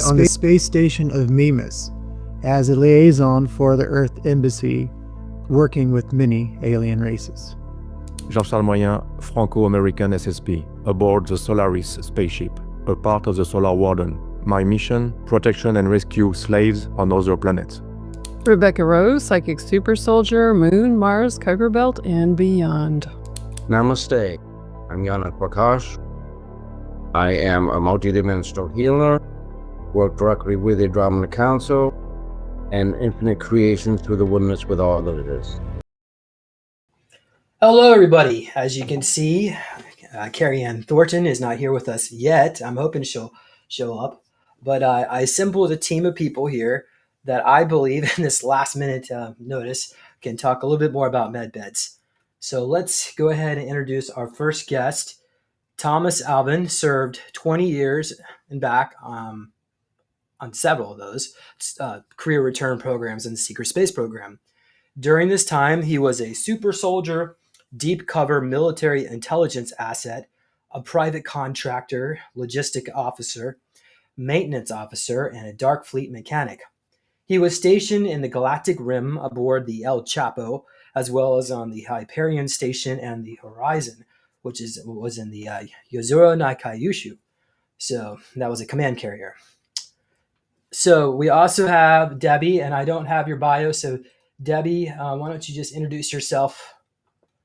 on the space station of Mimas as a liaison for the Earth Embassy, working with many alien races. Jean-Charles Moyen, Franco-American SSP, aboard the Solaris spaceship, a part of the Solar Warden. My mission, protection and rescue slaves on other planets. Rebecca Rose, Psychic Super Soldier, Moon, Mars, Kuiper Belt, and beyond. Namaste. I'm Yana Prakash. I am a multidimensional healer, work directly with the Andromeda Council, and infinite creation through the oneness with all that it is. Hello, everybody. As you can see, Carrie Ann Thornton is not here with us yet. I'm hoping she'll show up. But I assembled a team of people here that I believe in this last minute notice can talk a little bit more about med beds. So let's go ahead and introduce our first guest. Tomas Alvin served 20 years and back on several of those career return programs in the secret space program. During this time, he was a super soldier, deep cover military intelligence asset, a private contractor, logistic officer, maintenance officer, and a dark fleet mechanic. He was stationed in the Galactic Rim aboard the El Chappo, as well as on the Hyperion Station and the Horizon, which was in the Yozora No Kyushu. So that was a command carrier. So we also have Debbie, and I don't have your bio, so Debbie, why don't you just introduce yourself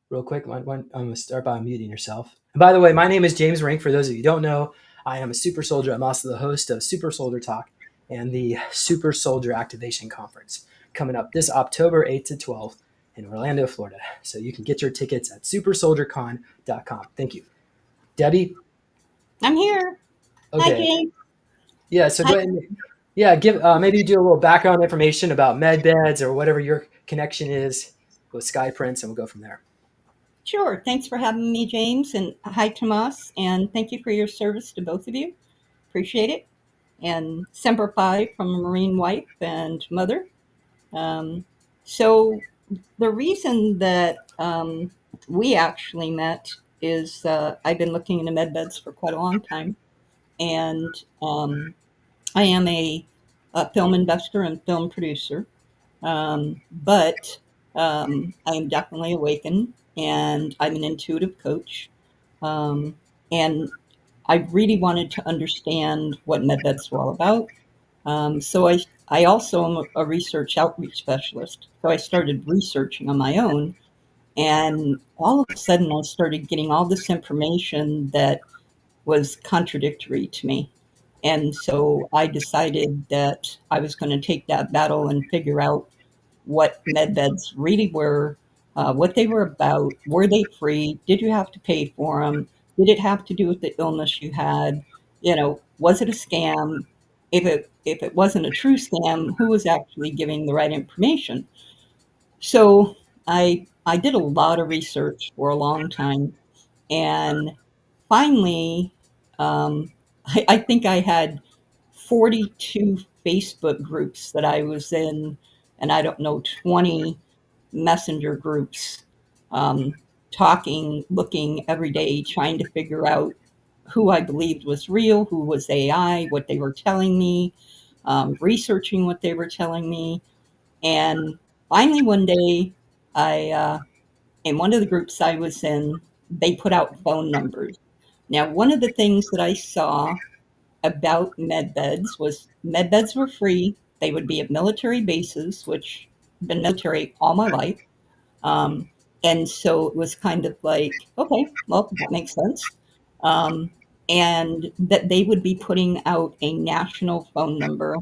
real quick? I'm going to start by muting yourself. And by the way, my name is James Rink. For those of you who don't know, I am a super soldier. I'm also the host of Super Soldier Talk and the Super Soldier Activation Conference coming up this October 8th to 12th in Orlando, Florida. So you can get your tickets at supersoldiercon.com. Thank you. Debbie? I'm here. Okay. Hi, James. Yeah, so go ahead and give maybe do a little background information about med beds or whatever your connection is with Sky Prince, and we'll go from there. Sure. Thanks for having me, James. And hi, Tomas. And thank you for your service to both of you. Appreciate it. And Semper Fi from a Marine wife and mother. So the reason that we actually met is I've been looking into med beds for quite a long time. And I am a film investor and film producer. But I am definitely awakened, and I'm an intuitive coach. And I really wanted to understand what medbeds were all about. So I also am a research outreach specialist. So I started researching on my own. And all of a sudden, I started getting all this information that was contradictory to me. And so I decided that I was going to take that battle and figure out what medbeds really were, what they were about. Were they free? Did you have to pay for them? Did it have to do with the illness you had? Was it a scam? If it wasn't a true scam, who was actually giving the right information? So I did a lot of research for a long time, and finally, I think I had 42 Facebook groups that I was in, and I don't know, 20 messenger groups, talking, looking every day, trying to figure out who I believed was real, who was AI, what they were telling me, researching what they were telling me. And finally, one day, in one of the groups I was in, they put out phone numbers. Now, one of the things that I saw about medbeds was medbeds were free. They would be at military bases, which I've been military all my life. And so it was kind of like, okay, well, that makes sense. And that they would be putting out a national phone number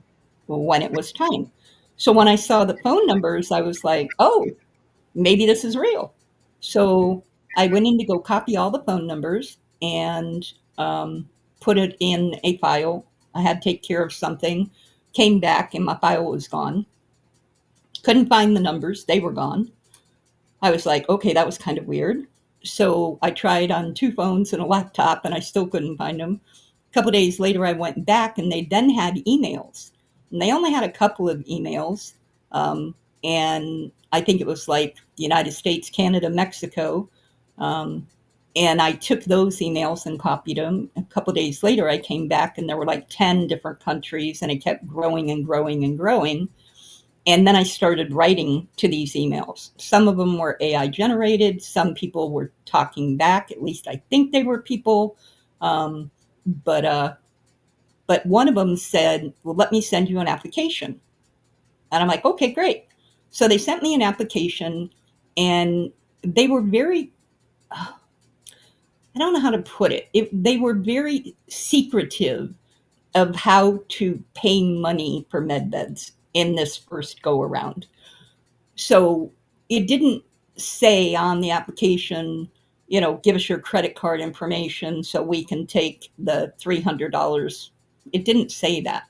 when it was time. So when I saw the phone numbers, I was like, oh, maybe this is real. So I went in to go copy all the phone numbers and put it in a file. I had to take care of something, came back, and my file was gone. Couldn't find the numbers. They were gone. I was like, okay, that was kind of weird. So I tried on 2 phones and a laptop, and I still couldn't find them. A couple of days later, I went back, and they then had emails. And they only had a couple of emails. And I think it was like the United States, Canada, Mexico. And I took those emails and copied them. A couple of days later, I came back and there were like 10 different countries, and it kept growing and growing and growing. And then I started writing to these emails. Some of them were AI generated. Some people were talking back. At least I think they were people. But one of them said, well, let me send you an application. And I'm like, okay, great. So they sent me an application, and they were very, I don't know how to put it. They were very secretive of how to pay money for med beds in this first go around. So it didn't say on the application, give us your credit card information so we can take the $300. It didn't say that.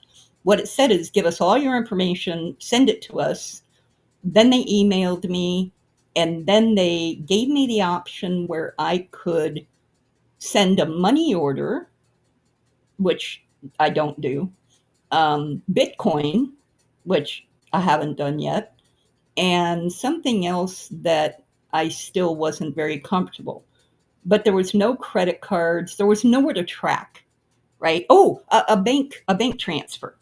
What it said is, give us all your information, send it to us. Then they emailed me, and then they gave me the option where I could send a money order, which I don't do, Bitcoin, which I haven't done yet, and something else that I still wasn't very comfortable. But there was no credit cards. There was nowhere to track, right? Oh, a bank transfer.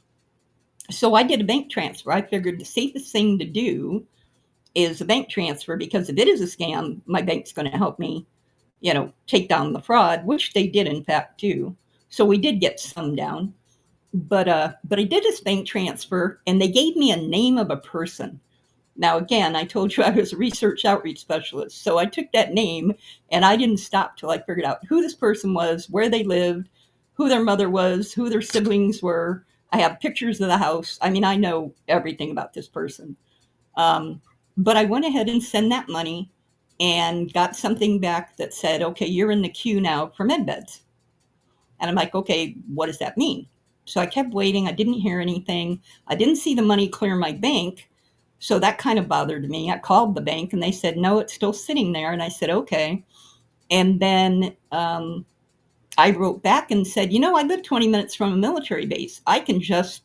So I did a bank transfer. I figured the safest thing to do is a bank transfer, because if it is a scam, my bank's going to help me, take down the fraud, which they did in fact do. So we did get some down. But I did this bank transfer, and they gave me a name of a person. Now, again, I told you I was a research outreach specialist. So I took that name, and I didn't stop till I figured out who this person was, where they lived, who their mother was, who their siblings were. I have pictures of the house. I mean, I know everything about this person. But I went ahead and sent that money and got something back that said, okay, you're in the queue now for med beds. And I'm like, okay, what does that mean? So I kept waiting. I didn't hear anything. I didn't see the money clear my bank. So that kind of bothered me. I called the bank, and they said, no, it's still sitting there. And I said, okay. And then I wrote back and said, I live 20 minutes from a military base. I can just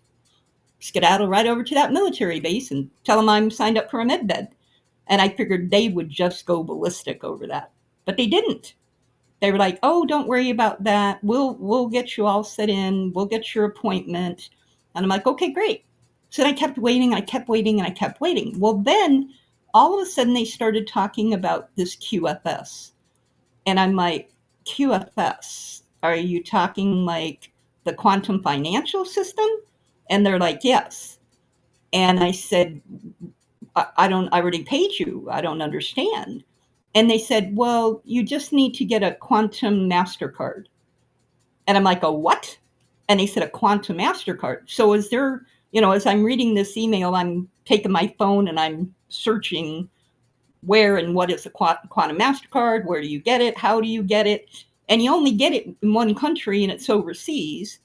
skedaddle right over to that military base and tell them I'm signed up for a med bed. And I figured they would just go ballistic over that. But they didn't. They were like, oh, don't worry about that. We'll get you all set in. We'll get your appointment. And I'm like, okay, great. So then I kept waiting. I kept waiting, and I kept waiting. Well, then all of a sudden they started talking about this QFS. And I'm like, QFS? Are you talking like the quantum financial system? And they're like, yes. And I said, I already paid you. I don't understand. And they said, well, you just need to get a quantum MasterCard. And I'm like, a what? And they said, a quantum MasterCard. So as I'm reading this email, I'm taking my phone and I'm searching where and what is a quantum MasterCard? Where do you get it? How do you get it? And you only get it in one country, and it's overseas,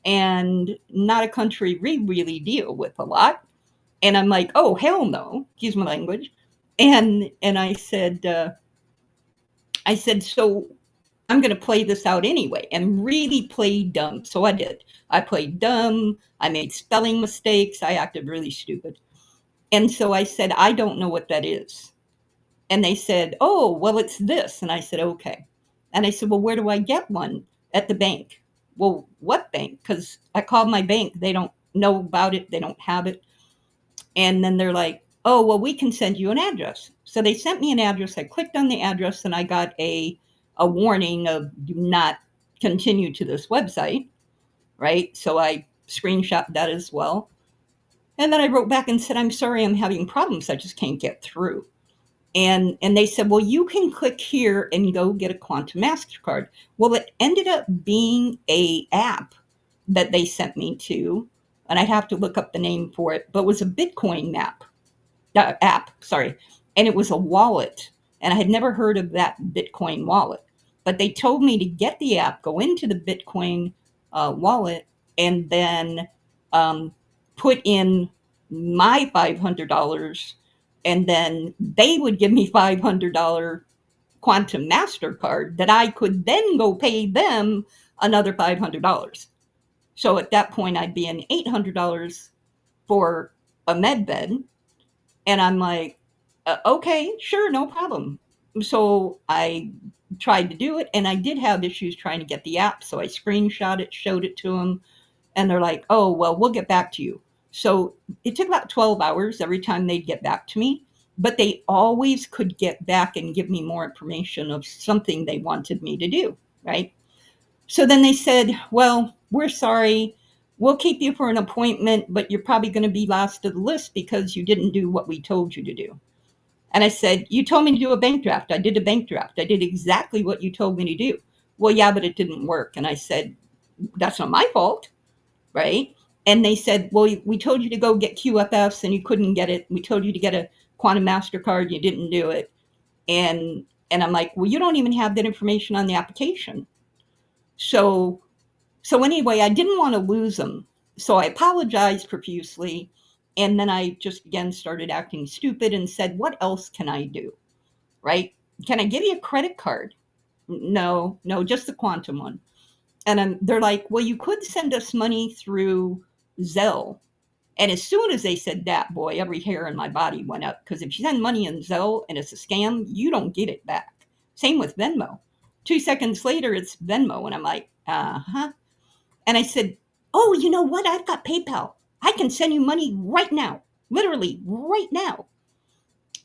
and not a country we really deal with a lot. And I'm like, oh, hell no, excuse my language. And I said, so I'm going to play this out anyway, and really play dumb. So I did. I played dumb. I made spelling mistakes. I acted really stupid. And so I said, I don't know what that is. And they said, oh, well, it's this. And I said, okay. And I said, well, where do I get one? At the bank. Well, what bank? Because I called my bank. They don't know about it. They don't have it. And then they're like, oh, well, we can send you an address. So they sent me an address. I clicked on the address, and I got a warning of do not continue to this website, right? So I screenshot that as well. And then I wrote back and said, I'm sorry, I'm having problems. I just can't get through. And they said, well, you can click here and go get a quantum MasterCard. Well, it ended up being a app that they sent me to, and I'd have to look up the name for it, but it was a Bitcoin app, and it was a wallet, and I had never heard of that Bitcoin wallet. But they told me to get the app, go into the Bitcoin wallet, and then put in my $500, and then they would give me $500 quantum MasterCard that I could then go pay them another $500. So at that point, I'd be in $800 for a med bed. And I'm like, okay, sure, no problem. So I tried to do it, and I did have issues trying to get the app, so I screenshot it, showed it to them, and they're like, oh, well, we'll get back to you. So it took about 12 hours every time they'd get back to me, but they always could get back and give me more information of something they wanted me to do, right? So then they said, well, we're sorry. We'll keep you for an appointment, but you're probably going to be last of the list because you didn't do what we told you to do. And I said, you told me to do a bank draft. I did a bank draft. I did exactly what you told me to do. Well, yeah, but it didn't work. And I said, that's not my fault, right? And they said, well, we told you to go get QFS and you couldn't get it. We told you to get a Quantum MasterCard. You didn't do it. And I'm like, well, you don't even have that information on the application. So anyway, I didn't want to lose them. So I apologized profusely. And then I just again started acting stupid and said, what else can I do? Right? Can I give you a credit card? No, just the Quantum one. And they're like, well, you could send us money through Zelle. And as soon as they said that, boy, every hair in my body went up. Because if you send money in Zelle and it's a scam, you don't get it back. Same with Venmo. 2 seconds later, it's Venmo. And I'm like, uh-huh. And I said, oh, you know what? I've got PayPal. I can send you money right now. Literally right now.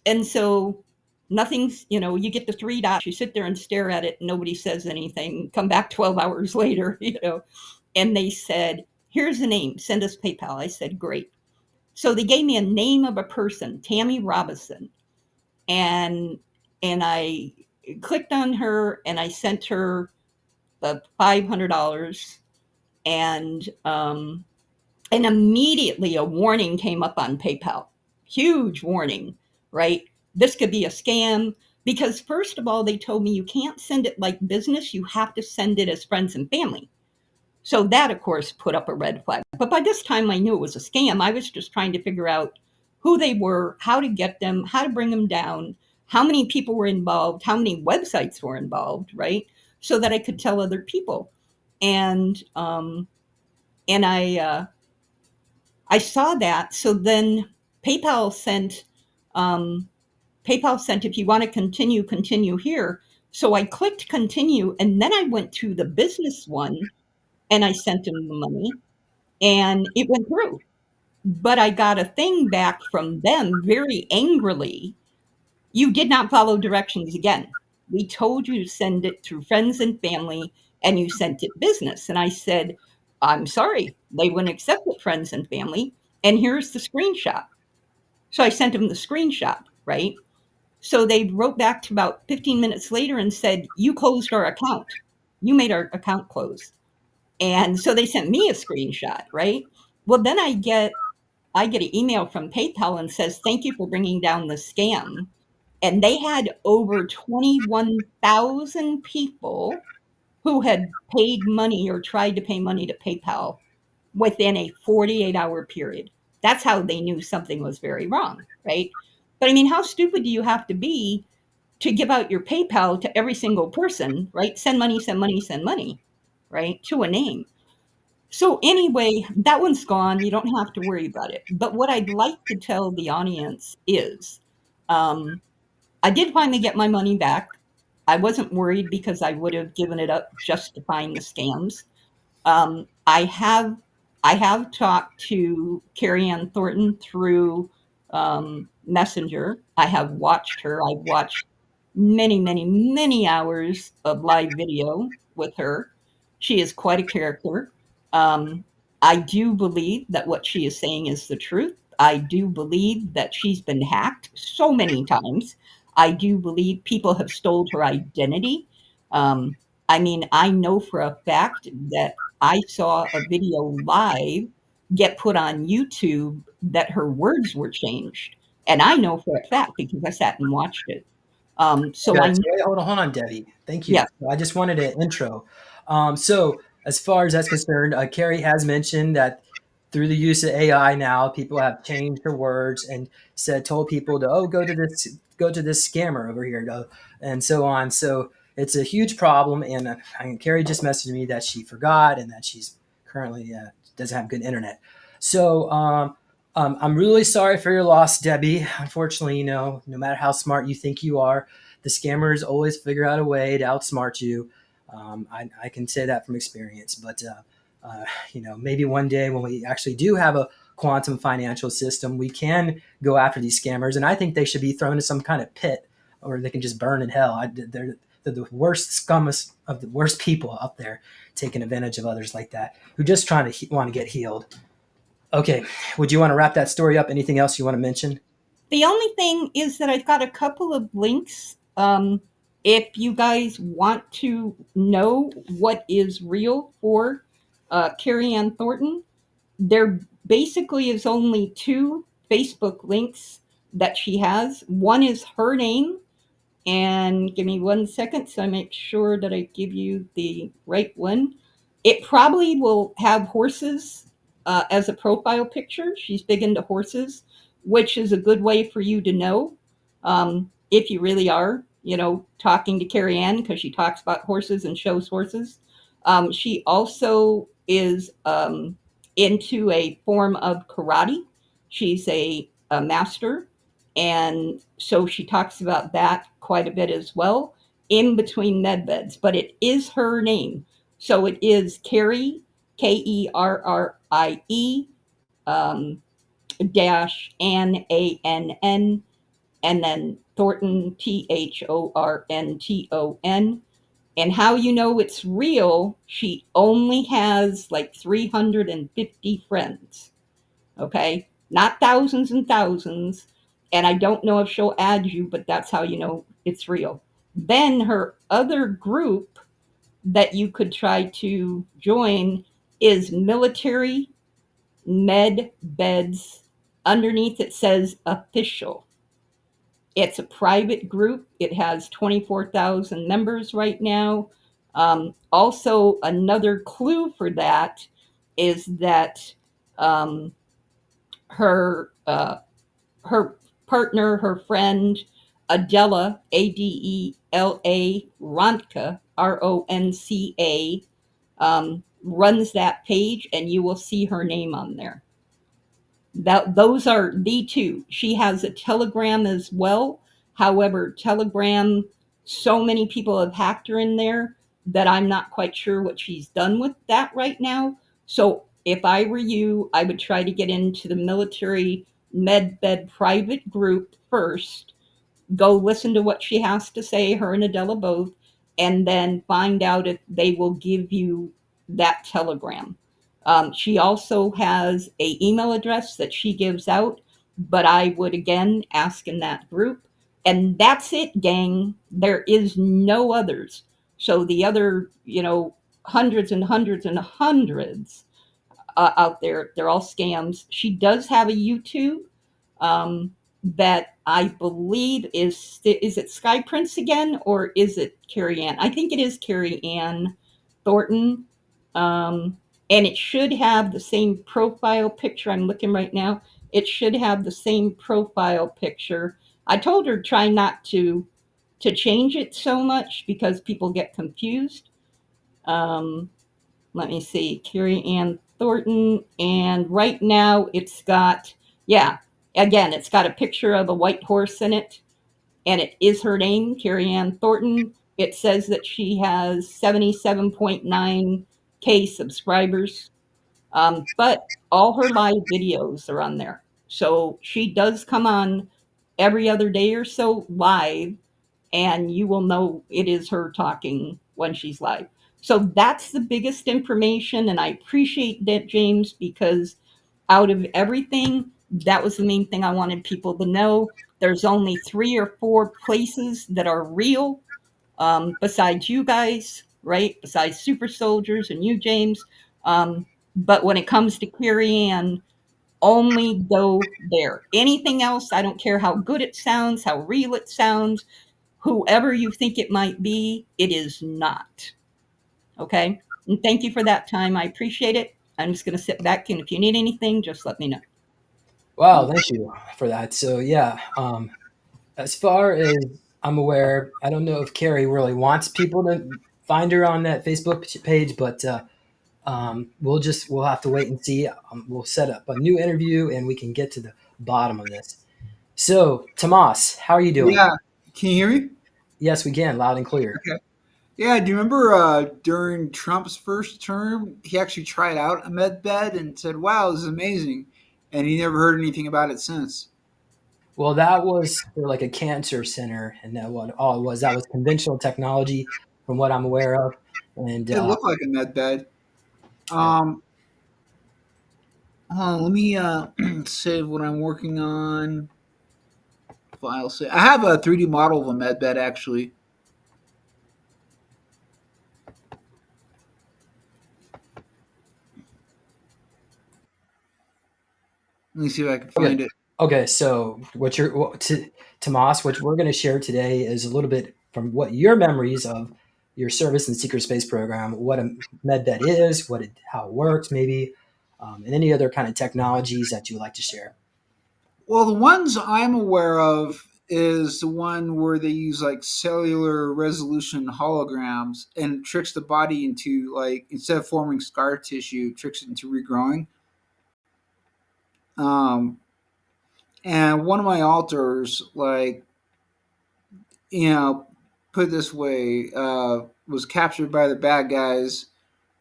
And so nothing's, you get the 3 dots, you sit there and stare at it. Nobody says anything. Come back 12 hours later, and they said, here's the name, send us PayPal. I said, great. So they gave me a name of a person, Tammy Robinson. And I clicked on her and I sent her the $500 and immediately a warning came up on PayPal. Huge warning, right? This could be a scam because first of all, they told me you can't send it like business. You have to send it as friends and family. So that, of course, put up a red flag. But by this time, I knew it was a scam. I was just trying to figure out who they were, how to get them, how to bring them down, how many people were involved, how many websites were involved, right? So that I could tell other people. And I saw that. So then PayPal sent, if you want to continue here. So I clicked continue, and then I went to the business one and I sent them the money and it went through. But I got a thing back from them very angrily. You did not follow directions again. We told you to send it through friends and family, and you sent it business. And I said, I'm sorry, they wouldn't accept it, friends and family. And here's the screenshot. So I sent them the screenshot, right? So they wrote back to about 15 minutes later and said, you closed our account. You made our account close. And so they sent me a screenshot, right? Well, then I get an email from PayPal and says, thank you for bringing down the scam. And they had over 21,000 people who had paid money or tried to pay money to PayPal within a 48-hour period. That's how they knew something was very wrong, right? But I mean, how stupid do you have to be to give out your PayPal to every single person, right? Send money, right? To a name. So anyway, that one's gone. You don't have to worry about it. But what I'd like to tell the audience is, I did finally get my money back. I wasn't worried because I would have given it up just to find the scams. I have talked to Carrie Ann Thornton through Messenger. I have watched her. I've watched many hours of live video with her. She is quite a character. I do believe that what she is saying is the truth. I do believe that she's been hacked so many times. I do believe people have stole her identity. I mean, I know for a fact that I saw a video live get put on YouTube that her words were changed. And I know for a fact because I sat and watched it. So I Gotcha. Hold on, Debbie. Thank you. Yeah. I just wanted an intro. So as far as that's concerned, Carrie has mentioned that through the use of AI now, people have changed their words and told people to go to this scammer over here, and so on. So it's a huge problem. And Carrie just messaged me that she forgot and that she's currently doesn't have good internet. So I'm really sorry for your loss, Debbie. Unfortunately, no matter how smart you think you are, the scammers always figure out a way to outsmart you. I can say that from experience. But maybe one day when we actually do have a quantum financial system, we can go after these scammers, and I think they should be thrown in some kind of pit, or they can just burn in hell. They're the worst scummest of the worst people out there, taking advantage of others like that who just trying to want to get healed. Okay, would you want to wrap that story up? Anything else you want to mention? The only thing is that I've got a couple of links. If you guys want to know what is real for Carrie Ann Thornton, there basically is only two Facebook links that she has. One is her name, and give me 1 second so I make sure that I give you the right one. It probably will have horses as a profile picture. She's big into horses, which is a good way for you to know if you really are, talking to Carrie Ann, because she talks about horses and shows horses. She also is into a form of karate. She's a master. And so she talks about that quite a bit as well in between med beds. But it is her name. So it is Carrie, Kerrie, dash Ann, and then Thornton, Thornton. And how you know it's real, she only has like 350 friends. Okay? Not thousands and thousands. And I don't know if she'll add you, but that's how you know it's real. Then her other group that you could try to join is military med beds. Underneath it says official. It's a private group. It has 24,000 members right now. Also, another clue for that is that her her partner, her friend Adela, Adela Ronca, Ronca, runs that page, and you will see her name on there. Those are the two. She has a Telegram as well. However, Telegram, so many people have hacked her in there that I'm not quite sure what she's done with that right now. So if I were you, I would try to get into the military med bed private group first, go listen to what she has to say, her and Adela both, and then find out if they will give you that telegram. She also has a email address that she gives out, but I would again ask in that group. And that's it, gang. There is no others. So the other, hundreds and hundreds and hundreds out there, they're all scams. She does have a YouTube that I believe is it Sky Prince again, or is it Carrie Ann? I think it is Carrie Ann Thornton. And it should have the same profile picture. I'm looking right now. It should have the same profile picture. I told her try not to change it so much because people get confused. Let me see, Carrie Ann Thornton, and right now it's got, again, it's got a picture of a white horse in it, and it is her name, Carrie Ann Thornton. It says that she has 77.9K subscribers, but all her live videos are on there. So she does come on every other day or so live, and you will know it is her talking when she's live. So that's the biggest information, and I appreciate that, James, because out of everything, that was the main thing I wanted people to know. There's only 3 or 4 places that are real, besides you guys, right? Besides Super Soldiers and you, James. But when it comes to Carrie Ann, only go there. Anything else, I don't care how good it sounds, how real it sounds, whoever you think it might be, it is not. Okay? And thank you for that time. I appreciate it. I'm just going to sit back, and if you need anything, just let me know. Wow, thank you for that. So yeah, as far as I'm aware, I don't know if Carrie really wants people to find her on that Facebook page, but we'll have to wait and see. We'll set up a new interview and we can get to the bottom of this. So, Tomas, how are you doing? Yeah. Can you hear me? Yes, we can, loud and clear. Okay. Yeah, do you remember during Trump's first term, he actually tried out a med bed and said, "Wow, this is amazing," and he never heard anything about it since. Well, that was for like a cancer center, and that what all it was. That was conventional technology, from what I'm aware of. And It looked like a med bed. yeah. Um, hold on, let me save what I'm working on. File save. I have a 3D model of a med bed actually. Let me see if I can Okay. find it. Okay, so Tomas, what we're going to share today is a little bit from what your memories of your service in the secret space program, what a medbed is, how it works, maybe, and any other kind of technologies that you like to share. Well, the ones I'm aware of is the one where they use like cellular resolution holograms and tricks the body into like instead of forming scar tissue, tricks it into regrowing. Um, and one of my alters, like you know, put it this way, was captured by the bad guys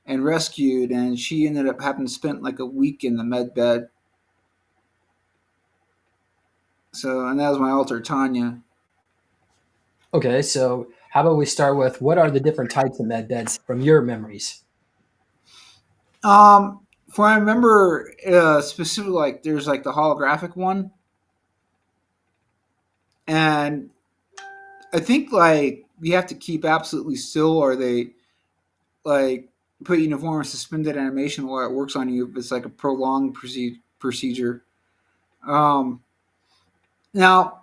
and rescued, and she ended up having spent like a week in the med bed. So, and that was my alter, Tanya. Okay, so how about we start with what are the different types of medbeds from your memories? For I remember specifically, like there's like the holographic one, and I think like you have to keep absolutely still, or they like put you in a form of suspended animation while it works on you. If it's like a prolonged procedure. Um, Now,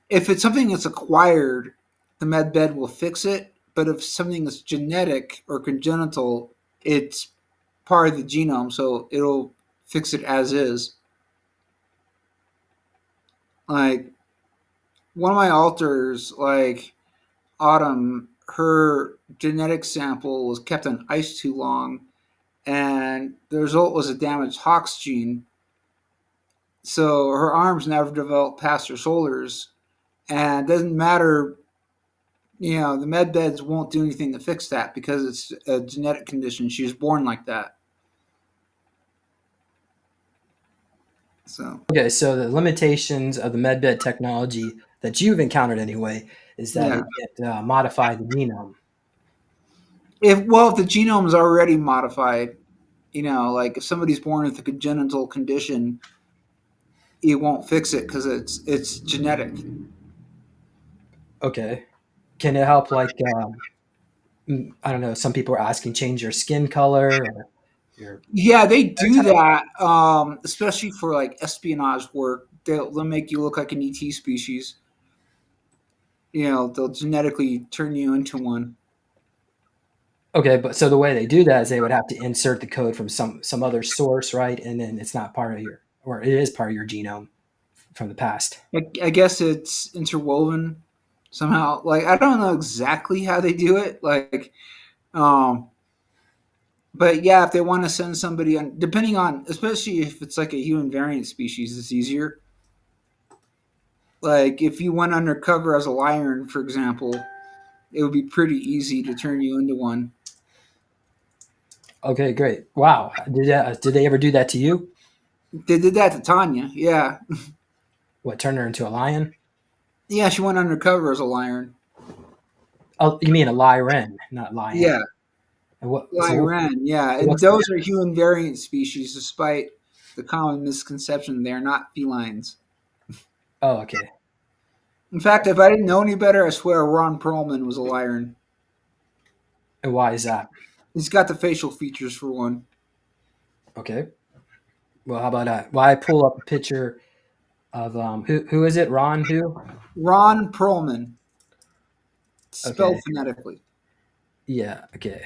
if it's something that's acquired, the med bed will fix it. But if something is genetic or congenital, it's part of the genome, so it'll fix it as is. Like one of my alters, like Autumn, her genetic sample was kept on ice too long, and the result was a damaged Hox gene. So her arms never developed past her shoulders, and it doesn't matter. The med beds won't do anything to fix that because it's a genetic condition. She was born like that. So Okay, so the limitations of the medbed technology that you've encountered anyway is that yeah, it modified the genome. if the genome is already modified, like if somebody's born with a congenital condition, it won't fix it because it's genetic. Okay, can it help like I don't know? Some people are asking change your skin color or your Yeah, they that do type of- that, especially for like espionage work. They'll make you look like an ET species. They'll genetically turn you into one. Okay, but so the way they do that is they would have to insert the code from some other source, right? And then it's not part of your, or it is part of your genome from the past. I guess it's interwoven somehow. Like I don't know exactly how they do it. Um, but yeah, if they want to send somebody on, depending on, especially if it's like a human variant species, it's easier. Like if you went undercover as a lion, for example, it would be pretty easy to turn you into one. Okay, great. Wow, did they ever do that to you? They did that to Tanya. Yeah, What, turn her into a lion? yeah, she went undercover as a lion. Oh, you mean a lyran, not lion? Yeah, And what? lion. Yeah, and What's the those are human variant species, despite the common misconception they are not felines. Oh, okay. In fact, if I didn't know any better, I swear Ron Perlman was a lion. And why is that? He's got the facial features for one. Okay. Well, how about that? Why pull up a picture of who is it? Ron who? Ron Perlman, spelled Okay. phonetically. Yeah. Okay.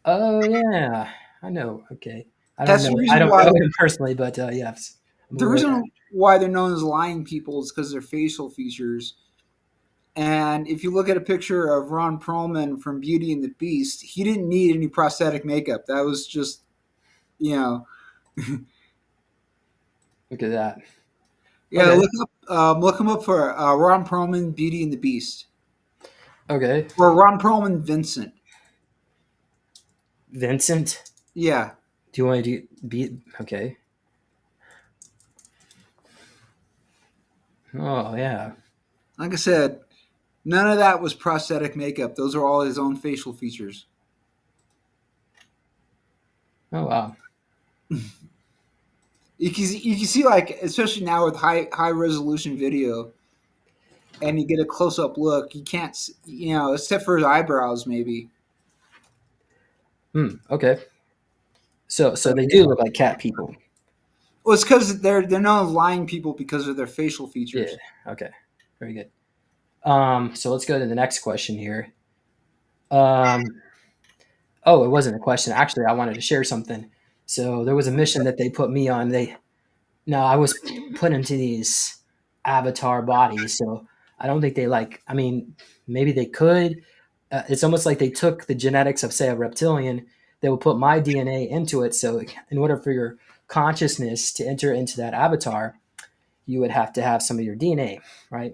Oh yeah, I know. Okay. I don't That's the know. I reason don't why. know him personally, but yes, I'm The aware of that. reason why they're known as lion people is because of their facial features. And if you look at a picture of Ron Perlman from Beauty and the Beast, he didn't need any prosthetic makeup. That was just, you know, Look at that. yeah. Okay. Look him up for Ron Perlman, Beauty and the Beast. Okay. Or Ron Perlman Vincent. Vincent? Yeah. Do you want to be okay? Oh yeah. Like I said, none of that was prosthetic makeup. Those are all his own facial features. Oh wow. You can see, like, especially now with high resolution video, and you get a close up look. You can't, except for his eyebrows, maybe. Okay. So they do look like cat people. Well, it's because they're known as lying people because of their facial Yeah. features. Okay. Very good. So let's go to the next question here. Oh, it wasn't a question. Actually, I wanted to share something. So there was a mission that they put me on. I was put into these avatar bodies. So I don't think they I mean, maybe they could. It's almost like they took the genetics of, say, a reptilian. They would put my DNA into it. So in order for your consciousness to enter into that avatar, you would have to have some of your DNA, right?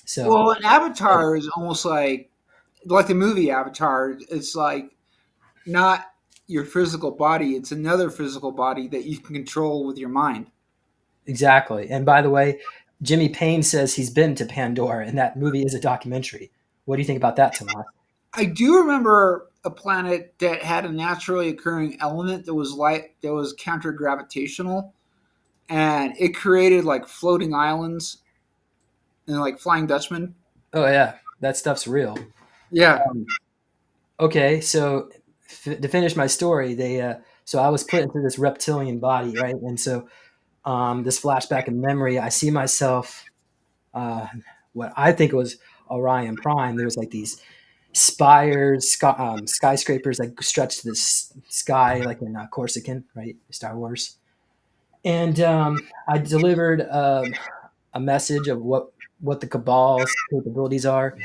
So Well, an avatar is almost like the movie Avatar. It's like not your physical body; it's another physical body that you can control with your mind. exactly. And by the way, Jimmy Payne says he's been to Pandora, and that movie is a documentary. What do you think about that, Tomas? I do remember a planet that had a naturally occurring element that was counter gravitational, and it created like floating islands and like Flying Dutchman. Oh yeah, that stuff's real. Yeah. Okay, so to finish my story, so I was put into this reptilian body, right? And so this flashback in memory, I see myself, what I think was Orion Prime. There was like these spires, skyscrapers that stretch to the sky, like in Corsican, right? Star Wars. And I delivered a message of what the Cabal's capabilities are.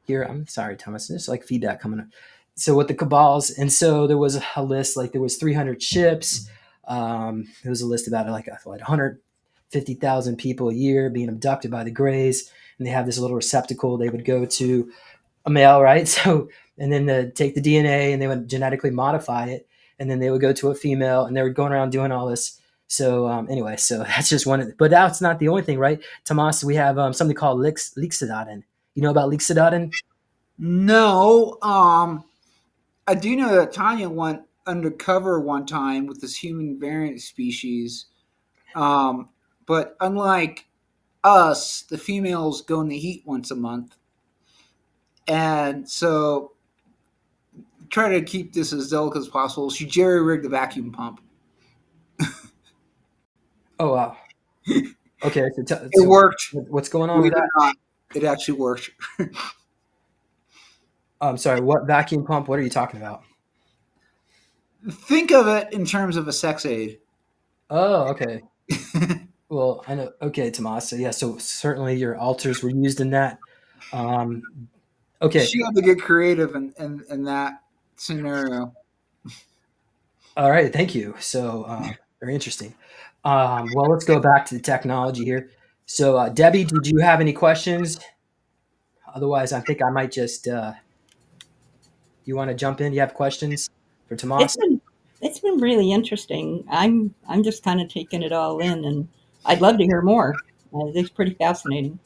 Here, I'm sorry, Thomas. There's like feedback coming up. So what the Cabal's, and so there was a list. Like there was 300 ships. There was a list about like 150,000 people a year being abducted by the Greys, and they have this little receptacle they would go to a male, right? So, and then take the DNA and they would genetically modify it, and then they would go to a female, and they were going around doing all this. So anyway, so that's just one. But that's not the only thing, right, Tomas? We have something called Lixodaden. You know about Lixodaden? No. I do know that Tanya went undercover one time with this human variant species. But unlike us, the females go in the heat once a month. And so try to keep this as delicate as possible. She jerry rigged the vacuum pump. Oh wow. Okay, It worked. What's going on with that? Not, it actually worked. I'm sorry. What vacuum pump? What are you talking about? Think of it in terms of a sex aid. Oh, okay. Well, I know. Okay, Tomas. So yeah, so certainly your altars were used in that. Okay. She had to get creative in that scenario. All right. Thank you. So very interesting. Well, let's go back to the technology here. So Debbie, did you have any questions? Otherwise, I think I might just. You want to jump in? You have questions for Tomas? It's been really interesting. I'm just kind of taking it all in, and I'd love to hear more. It's pretty fascinating.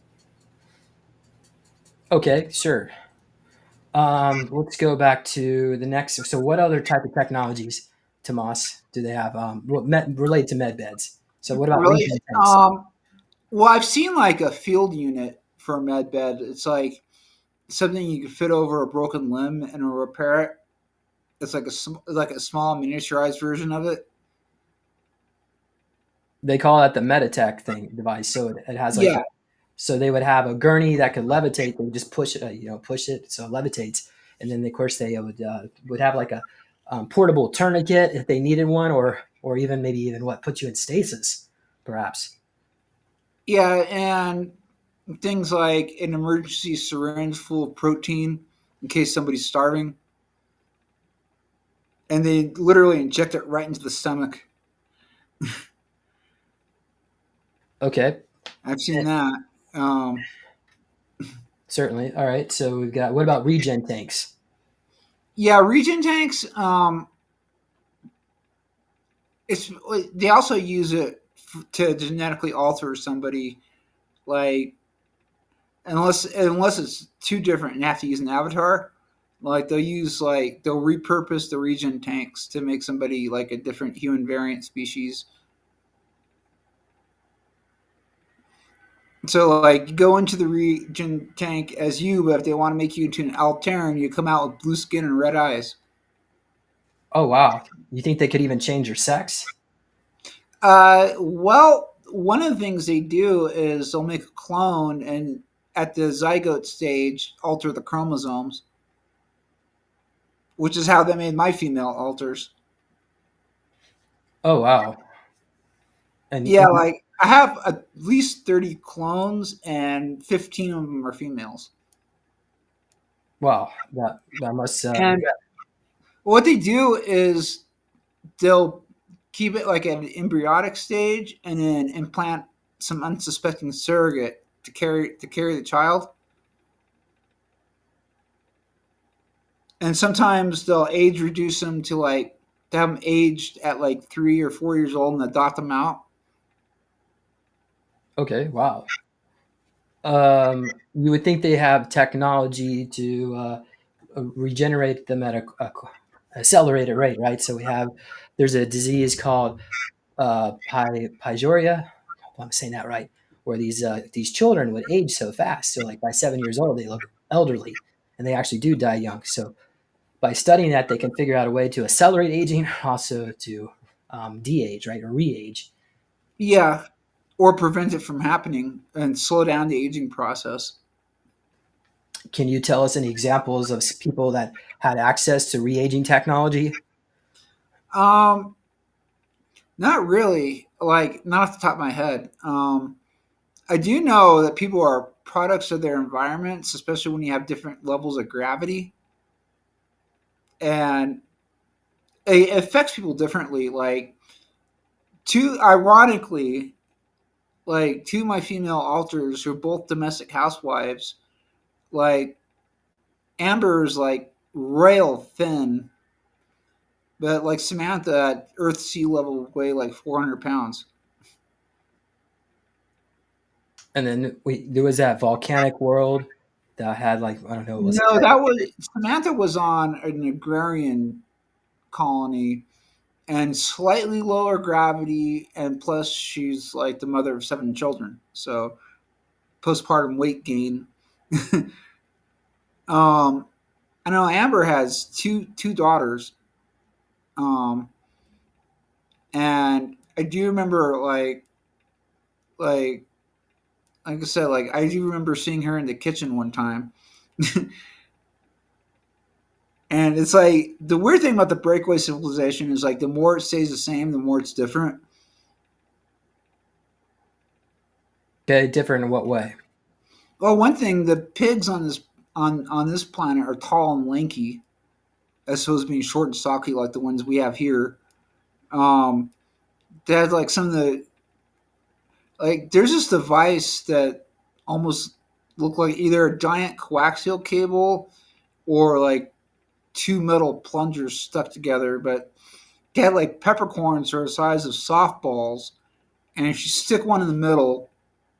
Okay, sure. Let's go back to the next. So, what other type of technologies, Tomas, do they have related to med beds? So, what about Really? refill tanks? Well, I've seen like a field unit for a med bed. It's like something you could fit over a broken limb and repair it. It's like a small miniaturized version of it. They call that the Meditech device. So it has like so they would have a gurney that could levitate. They would just push it, push it so it levitates, and then of course they would have like a portable tourniquet if they needed one, or even maybe even put you in stasis, perhaps. Yeah, and things like an emergency syringe full of protein in case somebody's starving. And they literally inject it right into the stomach. Okay. I've seen that. Certainly. All right. So we've got, what about regen tanks? Yeah, regen tanks. It's they also use it to genetically alter somebody, like unless it's too different and have to use an avatar. Like they'll repurpose the regen tanks to make somebody like a different human variant species. So like you go into the regen tank as you, but if they want to make you into an Alterran, you come out with blue skin and red eyes. Oh, wow. You think they could even change your sex? Well, one of the things they do is they'll make a clone and at the zygote stage alter the chromosomes, which is how they made my female alters. Oh, wow. And Yeah, like I have at least 30 clones and 15 of them are females. wow, that must And what they do is they'll keep it like at an embryonic stage and then implant some unsuspecting surrogate to carry the child. And sometimes they'll age reduce them to like to have them aged at like 3 or 4 years old and adopt them out. okay, wow. You would think they have technology to regenerate them at a accelerated rate, right? So there's a disease called pygoria. I hope I'm saying that right. Where these children would age so fast. So like by 7 years old, they look elderly, and they actually do die young. So by studying that, they can figure out a way to accelerate aging, also to de-age, right, or re-age. Yeah, or prevent it from happening and slow down the aging process. Can you tell us any examples of people that had access to re-aging technology? Um, Not really. Like not off the top of my head. I do know that people are products of their environments, especially when you have different levels of gravity, and it affects people differently. Like ironically, like two of my female alters who are both domestic housewives, like Amber is like rail thin, but like Samantha at Earth sea level would weigh like 400 pounds. And then there was that volcanic world that had like, I don't know, it was No, that was Samantha was on an agrarian colony and slightly lower gravity, and plus she's like the mother of 7 children, so postpartum weight gain. I know Amber has two daughters, um, and I do remember like like I said, like I do remember seeing her in the kitchen one time. And it's like the weird thing about the breakaway civilization is like the more it stays the same, the more it's different. okay, different in what way? Well, one thing, the pigs on this planet are tall and lanky, as opposed to being short and stocky like the ones we have here. Um, they had like some of the like there's this device that almost looked like either a giant coaxial cable or like two metal plungers stuck together, but they had like peppercorns are the size of softballs, and if you stick one in the middle,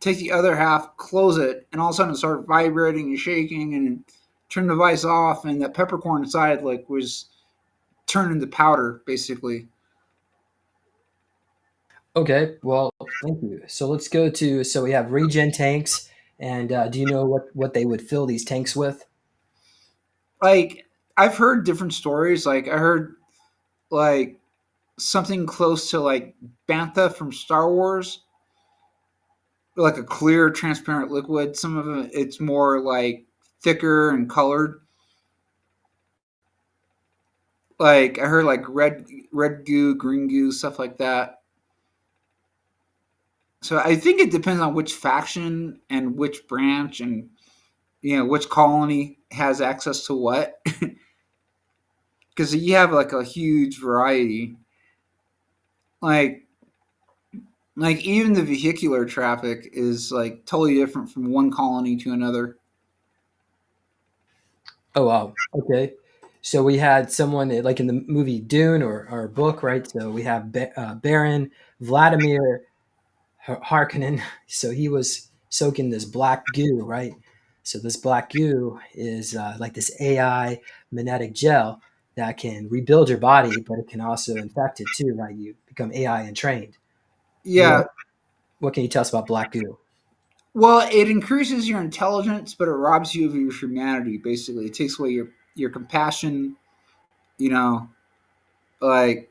take the other half, close it, and all of a sudden it started vibrating and shaking, and turn the device off, and that peppercorn inside like was turned into powder, basically. Okay, well, thank you. So let's go to, so we have regen tanks, and do you know what they would fill these tanks with? Like I've heard different stories. Like I heard like something close to like bantha from Star Wars, like a clear, transparent liquid. Some of it it's more like thicker and colored. Like I heard like red goo, green goo, stuff like that. So I think it depends on which faction and which branch and which colony has access to what. Because you have like a huge variety. Like even the vehicular traffic is like totally different from one colony to another. Oh wow. Okay. So we had someone like in the movie Dune or book, right? So we have Baron Vladimir Harkonnen. So he was soaking this black goo, right? So this black goo is like this AI magnetic gel that can rebuild your body, but it can also infect it too, right? You become AI entrained. Yeah. What can you tell us about black goo? Well, it increases your intelligence, but it robs you of your humanity. Basically, it takes away your compassion. You know, like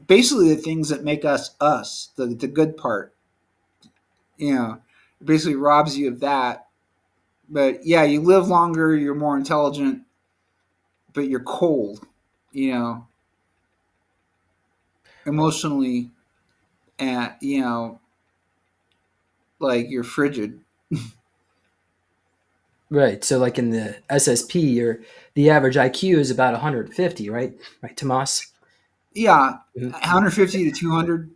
basically the things that make us us, the good part. You know, it basically robs you of that. But yeah, you live longer, you're more intelligent, but you're cold. You know, emotionally, and like you're frigid. Right. So like in the SSP, or the average IQ is about 150, right? Right, Tomas? Yeah, Mhm. 150 to 200.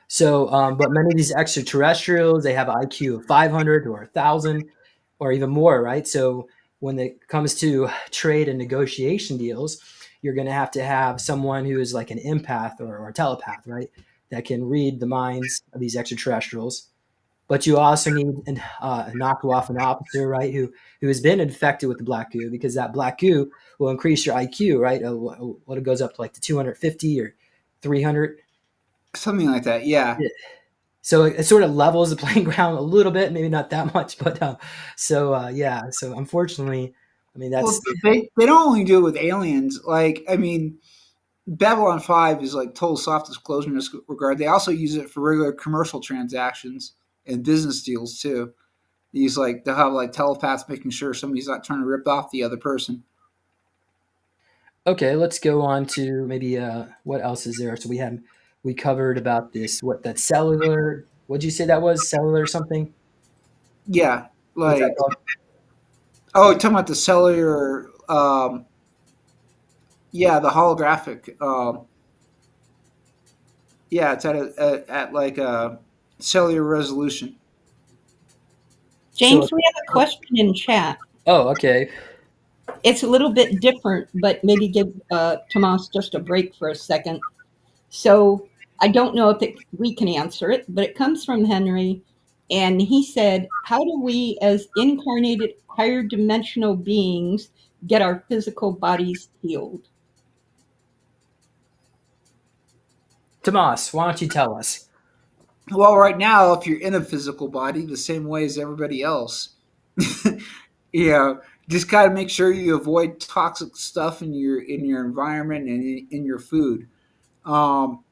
So, but many of these extraterrestrials, they have an IQ of 500 or 1,000 or even more, right? So when it comes to trade and negotiation deals, you're going to have someone who is like an empath or a telepath, right? That can read the minds of these extraterrestrials. But you also need a knock off an officer, right? Who has been infected with the black goo, because that black goo will increase your IQ, right? What it goes up to like to 250 or 300. Something like that. Yeah. So it sort of levels the playing ground a little bit, maybe not that much, but yeah. So unfortunately, I mean Well, that's they don't only do it with aliens. Like, I mean, Babylon 5 is like total soft disclosure in this regard. They also use it for regular commercial transactions and business deals too. These like they'll have like telepaths making sure somebody's not trying to rip off the other person. okay. Let's go on to maybe what else is there? So we covered about this, what that cellular. What'd you say that was? Cellular something? Yeah, What's that like called? oh, you're talking about the cellular. Yeah, the holographic. Yeah, it's at like a cellular resolution. So James, we have a question in chat. oh, okay. It's a little bit different, but maybe give Tomas just a break for a second. So I don't know if we can answer it, but it comes from Henry. And he said, how do we, as incarnated higher dimensional beings, get our physical bodies healed? Tomas, why don't you tell us? Well, right now, if you're in a physical body, the same way as everybody else, you know, just gotta make sure you avoid toxic stuff in your environment and in your food. Um,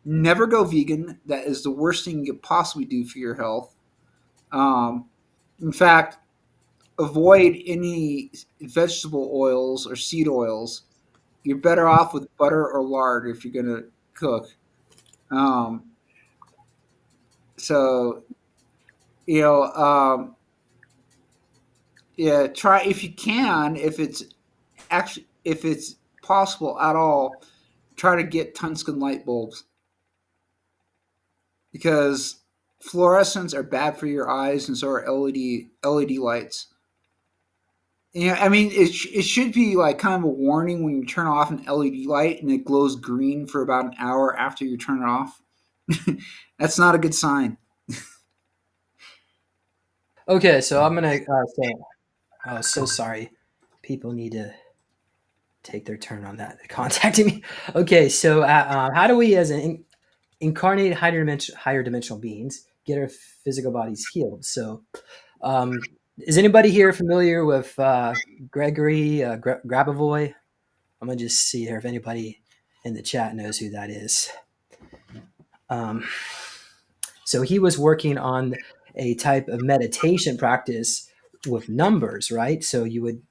Never go vegan. That is the worst thing you could possibly do for your health. Um, in fact, avoid any vegetable oils or seed oils. You're better off with butter or lard if you're gonna cook. Um, so you know, yeah, try if you can, if it's possible at all, try to get tungsten light bulbs because fluorescents are bad for your eyes and so are LED lights. Yeah, I mean it should be like kind of a warning when you turn off an LED light and it glows green for about an hour after you turn it off. That's not a good sign. Okay, so I'm gonna say, oh, so sorry. People need to take their turn on that. Contacting me. Okay, so how do we, as an incarnated higher dimensional beings, get our physical bodies healed? So, um, is anybody here familiar with Gregory Grabavoy? I'm gonna just see here if anybody in the chat knows who that is. Um, so he was working on a type of meditation practice with numbers, right? So you would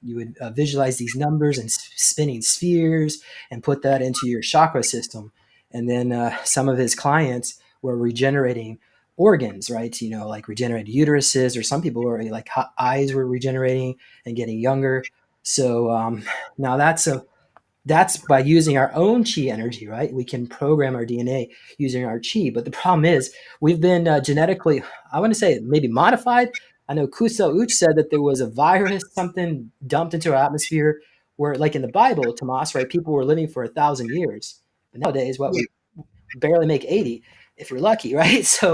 visualize these numbers and spinning spheres and put that into your chakra system, and then some of his clients were regenerating organs, right? You know, like regenerated uteruses, or some people were like eyes were regenerating and getting younger. So now that's by using our own chi energy, right? We can program our DNA using our chi. But the problem is we've been genetically, I want to say maybe modified, I know Kusel Uch said that there was a virus, something dumped into our atmosphere, where, like in the Bible, Tomas, right? People were living for 1,000 years. But nowadays, what, Yeah. we barely make 80 if you're lucky, right? So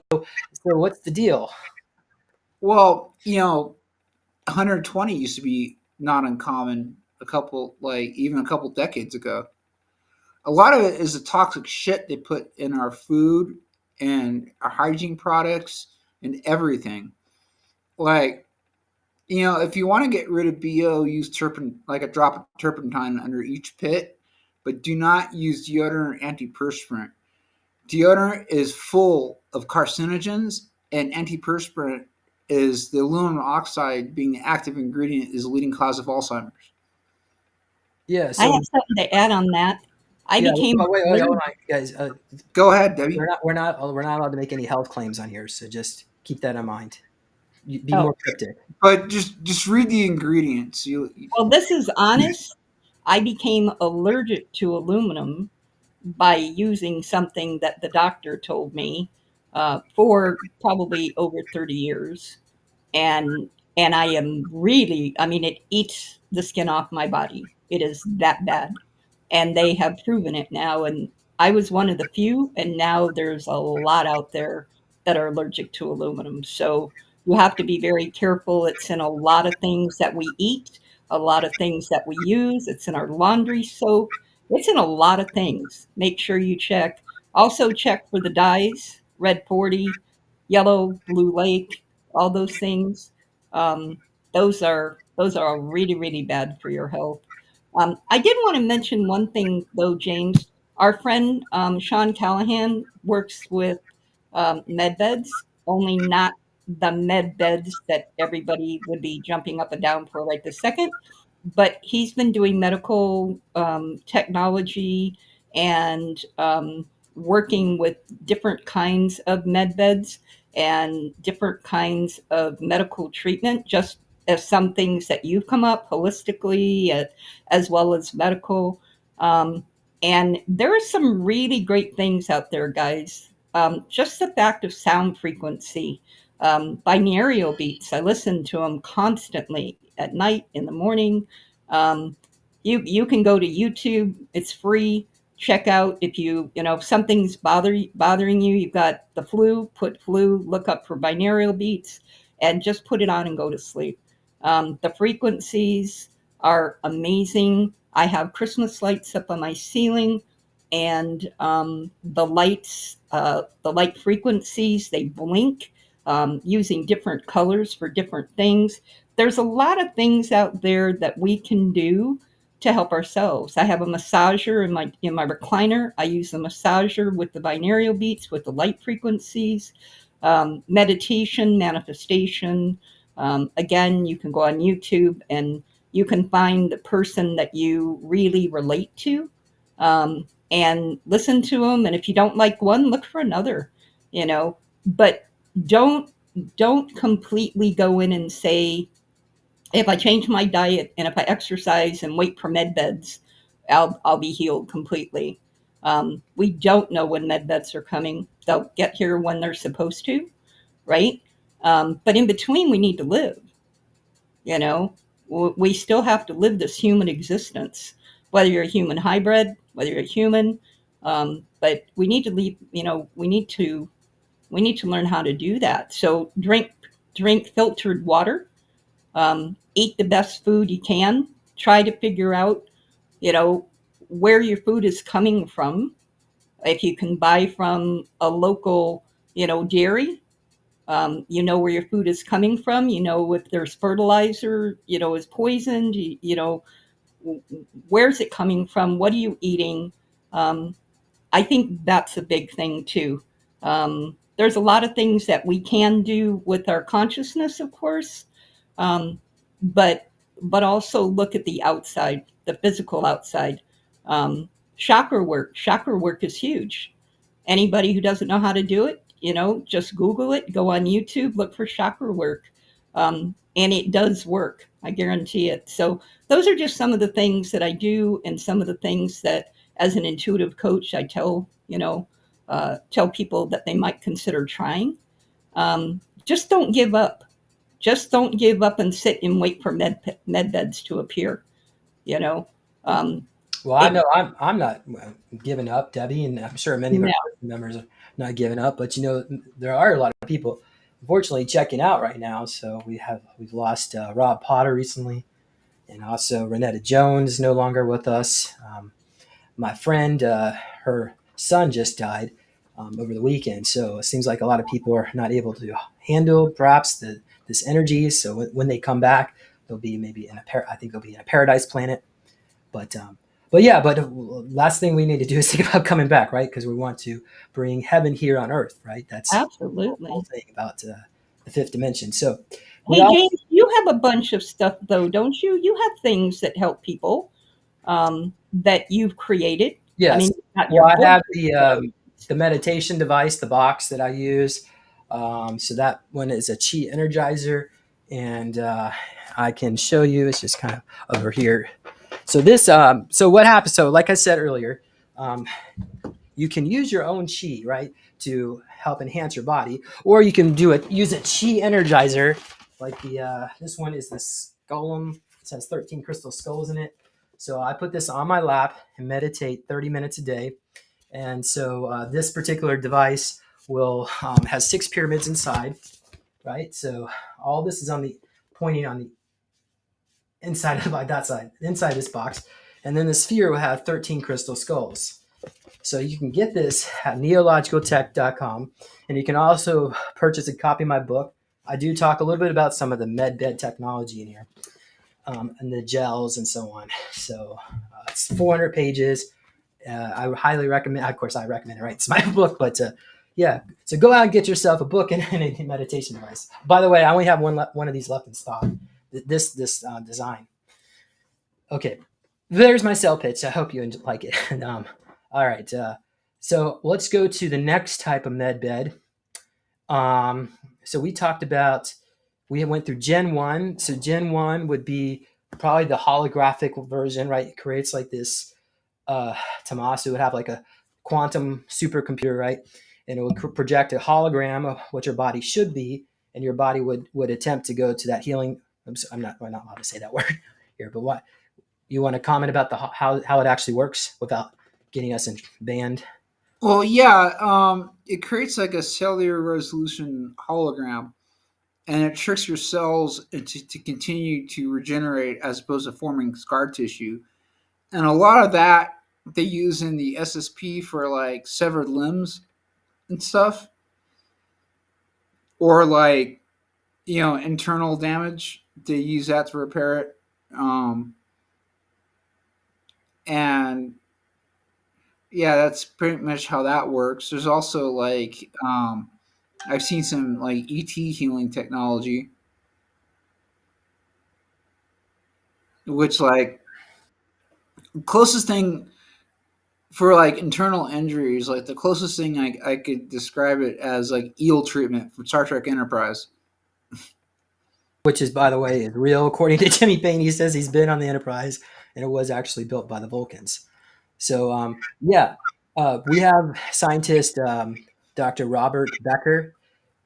what's the deal? Well, 120 used to be not uncommon even a couple decades ago. A lot of it is the toxic shit they put in our food and our hygiene products and everything. Like, if you want to get rid of BO, use like a drop of turpentine under each pit, but do not use deodorant or antiperspirant. Deodorant is full of carcinogens, and antiperspirant is the aluminum oxide being the active ingredient is the leading cause of Alzheimer's. Yeah. I So have something to add on that. I yeah. became Wait, hold allergic. on, guys. Go ahead, Debbie. We're not allowed to make any health claims on here. So just keep that in mind. Be Oh, more cryptic. But just read the ingredients. well, this is honest. I became allergic to aluminum by using something that the doctor told me for probably over 30 years. And I am really, I mean, it eats the skin off my body. It is that bad. And they have proven it now. And I was one of the few, and now there's a lot out there that are allergic to aluminum. So you have to be very careful. It's in a lot of things that we eat, a lot of things that we use. It's in our laundry soap. It's in a lot of things. Make sure you check. Also check for the dyes, red 40, yellow, blue lake, all those things. Um, those are really, really bad for your health. I did want to mention one thing, though, James. Our friend Sean Callahan works with med beds, only not the med beds that everybody would be jumping up and down for right this second. But he's been doing medical technology and working with different kinds of med beds and different kinds of medical treatment, just as some things that you've come up holistically as well as medical. Um, and there are some really great things out there, guys. Just the fact of sound frequency, binaural beats. I listen to them constantly at night, in the morning. Um, you can go to YouTube. It's free. Check out if something's bothering you. You've got the flu. Put flu. Look up for binaural beats, and just put it on and go to sleep. The frequencies are amazing. I have Christmas lights up on my ceiling, and the light frequencies, they blink using different colors for different things. There's a lot of things out there that we can do to help ourselves. I have a massager in my recliner. I use the massager with the binaural beats, with the light frequencies, meditation, manifestation. Again, you can go on YouTube and you can find the person that you really relate to, and listen to them. And if you don't like one, look for another. But don't don't completely go in and say, if I change my diet and if I exercise and wait for med beds, I'll be healed completely. We don't know when med beds are coming. They'll get here when they're supposed to, right? But in between, we need to live. You know, we still have to live this human existence, whether you're a human hybrid, whether you're a human. But we need to leave. We need to learn how to do that. So drink filtered water. Eat the best food you can. Try to figure out, you know, where your food is coming from. If you can buy from a local, dairy, where your food is coming from. If there's fertilizer, is poisoned. Where's it coming from? What are you eating? Um, I think that's a big thing too. There's a lot of things that we can do with our consciousness, of course, um, but also look at the outside, the physical outside. Um, chakra work is huge. Anybody who doesn't know how to do it, just Google it, go on YouTube, look for chakra work. And it does work. I guarantee it. So those are just some of the things that I do, and some of the things that, as an intuitive coach, I tell people that they might consider trying. Just don't give up. just don't give up and sit and wait for med beds to appear. You know, Well, I know I'm not giving up, Debbie, and I'm sure many of our no, members are not giving up. But there are a lot of people, unfortunately, checking out right now. So we've lost Rob Potter recently, and also Renetta Jones is no longer with us. My friend, her son just died over the weekend, so it seems like a lot of people are not able to handle perhaps this energy. So when they come back, they'll be maybe I think they'll be in a paradise planet. But last thing we need to do is think about coming back, right? Because we want to bring heaven here on earth, right? That's the whole absolutely. thing about the fifth dimension. So we Hey, all James, you have a bunch of stuff, though, don't you? You have things that help people that you've created. I yes. mean, not Well, your I book. have the meditation device, the box that I use. So that one is a chi energizer, and I can show you. It's just kind of over here. So so what happens? So like I said earlier, um, you can use your own chi, right, to help enhance your body, or you can use a chi energizer, like this one is the Skullum. It has 13 crystal skulls in it. So I put this on my lap and meditate 30 minutes a day. And so this particular device will has 6 pyramids inside, right? So all this is pointing on the inside of that side, inside this box, and then the sphere will have 13 crystal skulls. So you can get this at neologicaltech.com, and you can also purchase a copy of my book. I do talk a little bit about some of the med bed technology in here, and the gels and so on. So it's 400 pages. I highly recommend. Of course, I recommend it. Right, it's my book, but yeah. So go out and get yourself a book and a meditation device. By the way, I only have one of these left in stock. This design. Okay, there's my sell pitch. I hope you like it. All right. So let's go to the next type of med bed. So we talked about, we went through Gen 1. So Gen 1 would be probably the holographic version, right? It creates like this, Tomas, would have like a quantum supercomputer, right? And it would project a hologram of what your body should be, and your body would attempt to go to that healing. I'm not allowed to say that word here, but what you want to comment about how it actually works without getting us banned? Well, yeah, it creates like a cellular resolution hologram, and it tricks your cells to continue to regenerate as opposed to forming scar tissue. And a lot of that they use in the SSP for like severed limbs and stuff, or like internal damage. They use that to repair it, and yeah, that's pretty much how that works. There's also like I've seen some like ET healing technology, which like closest thing for like internal injuries, like the closest thing I could describe it as like eel treatment from Star Trek Enterprise. Which is, by the way, is real. According to Jimmy Payne, he says he's been on the Enterprise, and it was actually built by the Vulcans. So yeah, we have scientist Dr. Robert Becker,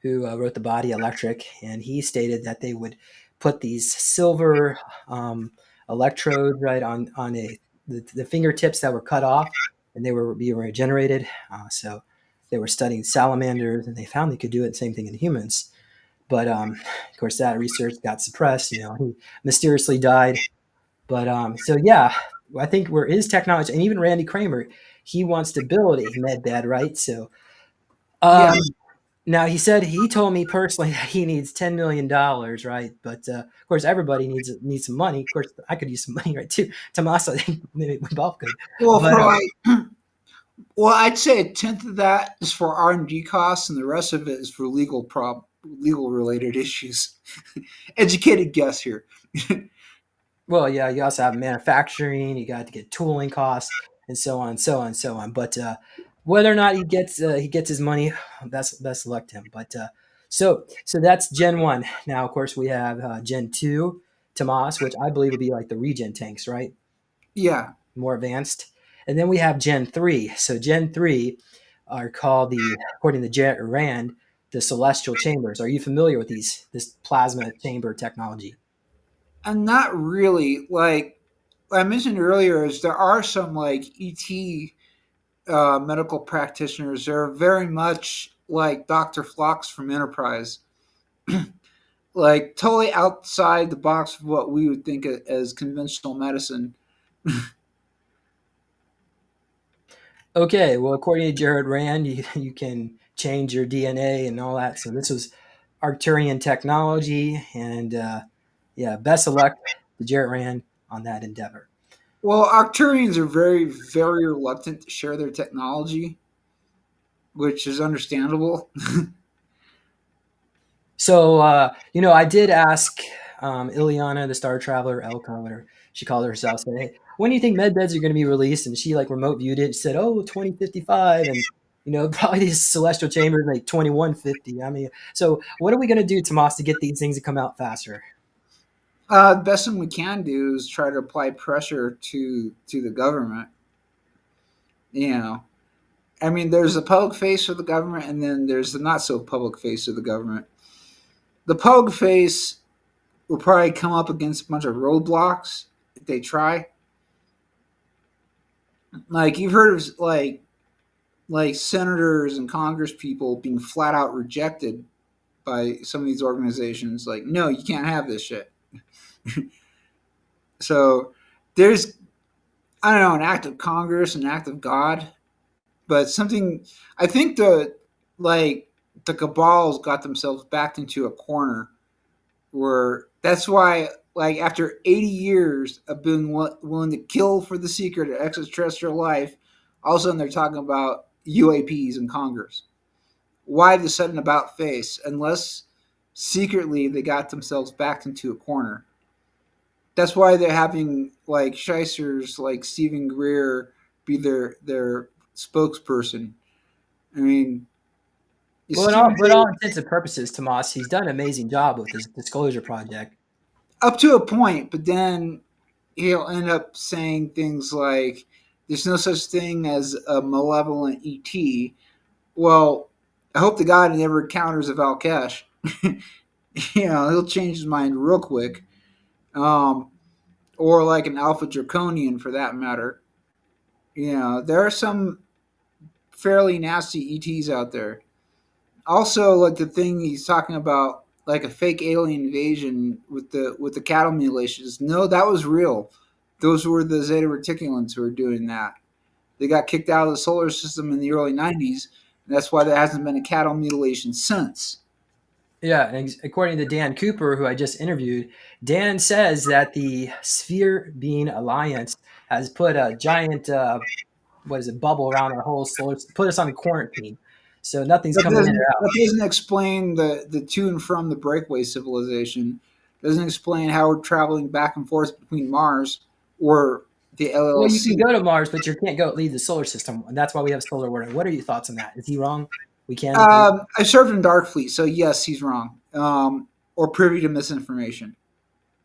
who wrote The Body Electric, and he stated that they would put these silver electrodes right on the fingertips that were cut off, and they were being regenerated. So they were studying salamanders, and they found they could do it the same thing in humans. But of course, that research got suppressed. He mysteriously died. But so yeah, I think where is technology, and even Randy Kramer, he wants to build a med bed, right? So Yeah, um, now he told me personally that he needs $10 million, right? But of course, everybody needs some money. Of course, I could use some money, right? Too. Tomas, I think maybe we both could. well, But for like, well, I'd say a tenth of that is for R&D costs, and the rest of it is for legal related issues. Educated guess here. well, yeah, you also have manufacturing. You got to get tooling costs, and so on, so on, so on. But whether or not he gets his money, that's best luck to him. But so that's Gen 1. Now, of course, we have Gen 2, Tomas, which I believe would be like the regen tanks, right? Yeah, More advanced. And then we have Gen 3. So Gen 3 are called according to Jarrett Rand, the celestial chambers. Are you familiar with this plasma chamber technology? And not really. Like I mentioned earlier, is there are some like ET medical practitioners. They're very much like Dr. Phlox from Enterprise, like totally outside the box of what we would think as conventional medicine. Okay, well, according to Jared Rand, you can change your DNA and all that. So this was Arcturian technology, and yeah, best of luck to Jared Rand on that endeavor. Well, Arcturians are very, very reluctant to share their technology, which is understandable. So, I did ask Ileana, the Star Traveler, Elka, whatever she called herself, said, hey, when do you think med beds are going to be released? And she like remote viewed it, said, oh, 2055. And, probably these celestial chambers like 2150. I mean, so what are we going to do, Tomas, to get these things to come out faster? The best thing we can do is try to apply pressure to the government. I mean, there's the public face of the government, and then there's the not so public face of the government. The public face will probably come up against a bunch of roadblocks if they try. Like you've heard of like senators and Congress people being flat out rejected by some of these organizations. Like, no, you can't have this shit. So there's, I don't know, an act of Congress, an act of God, but something. I think the cabals got themselves backed into a corner where that's why, like, after 80 years of being willing to kill for the secret of extraterrestrial life, all of a sudden they're talking about UAPs in Congress. Why the sudden about face? Unless secretly they got themselves backed into a corner. That's why they're having like shysters like Stephen Greer be their spokesperson. I mean, Well, but all intents and purposes, Tomas, he's done an amazing job with his disclosure project. Up to a point, but then he'll end up saying things like, there's no such thing as a malevolent ET. Well, I hope to God he never encounters a Valkesh. He'll change his mind real quick. Or like an Alpha Draconian for that matter. There are some fairly nasty ETs out there. Also, like the thing he's talking about, like a fake alien invasion with the cattle mutilations. No, that was real. Those were the Zeta Reticulans who were doing that. They got kicked out of the solar system in the early 90s, and that's why there hasn't been a cattle mutilation since. Yeah, and according to Dan Cooper, who I just interviewed, Dan says that the Sphere Being Alliance has put a giant, bubble around our whole solar, put us on quarantine. So nothing's coming in or out. That doesn't explain the to and from the breakaway civilization. Doesn't explain how we're traveling back and forth between Mars or the LLC. Well, you can go to Mars, but you can't leave the solar system, and that's why we have solar warning. What are your thoughts on that? Is he wrong? We can. I served in Darkfleet, so yes, he's wrong. Or privy to misinformation.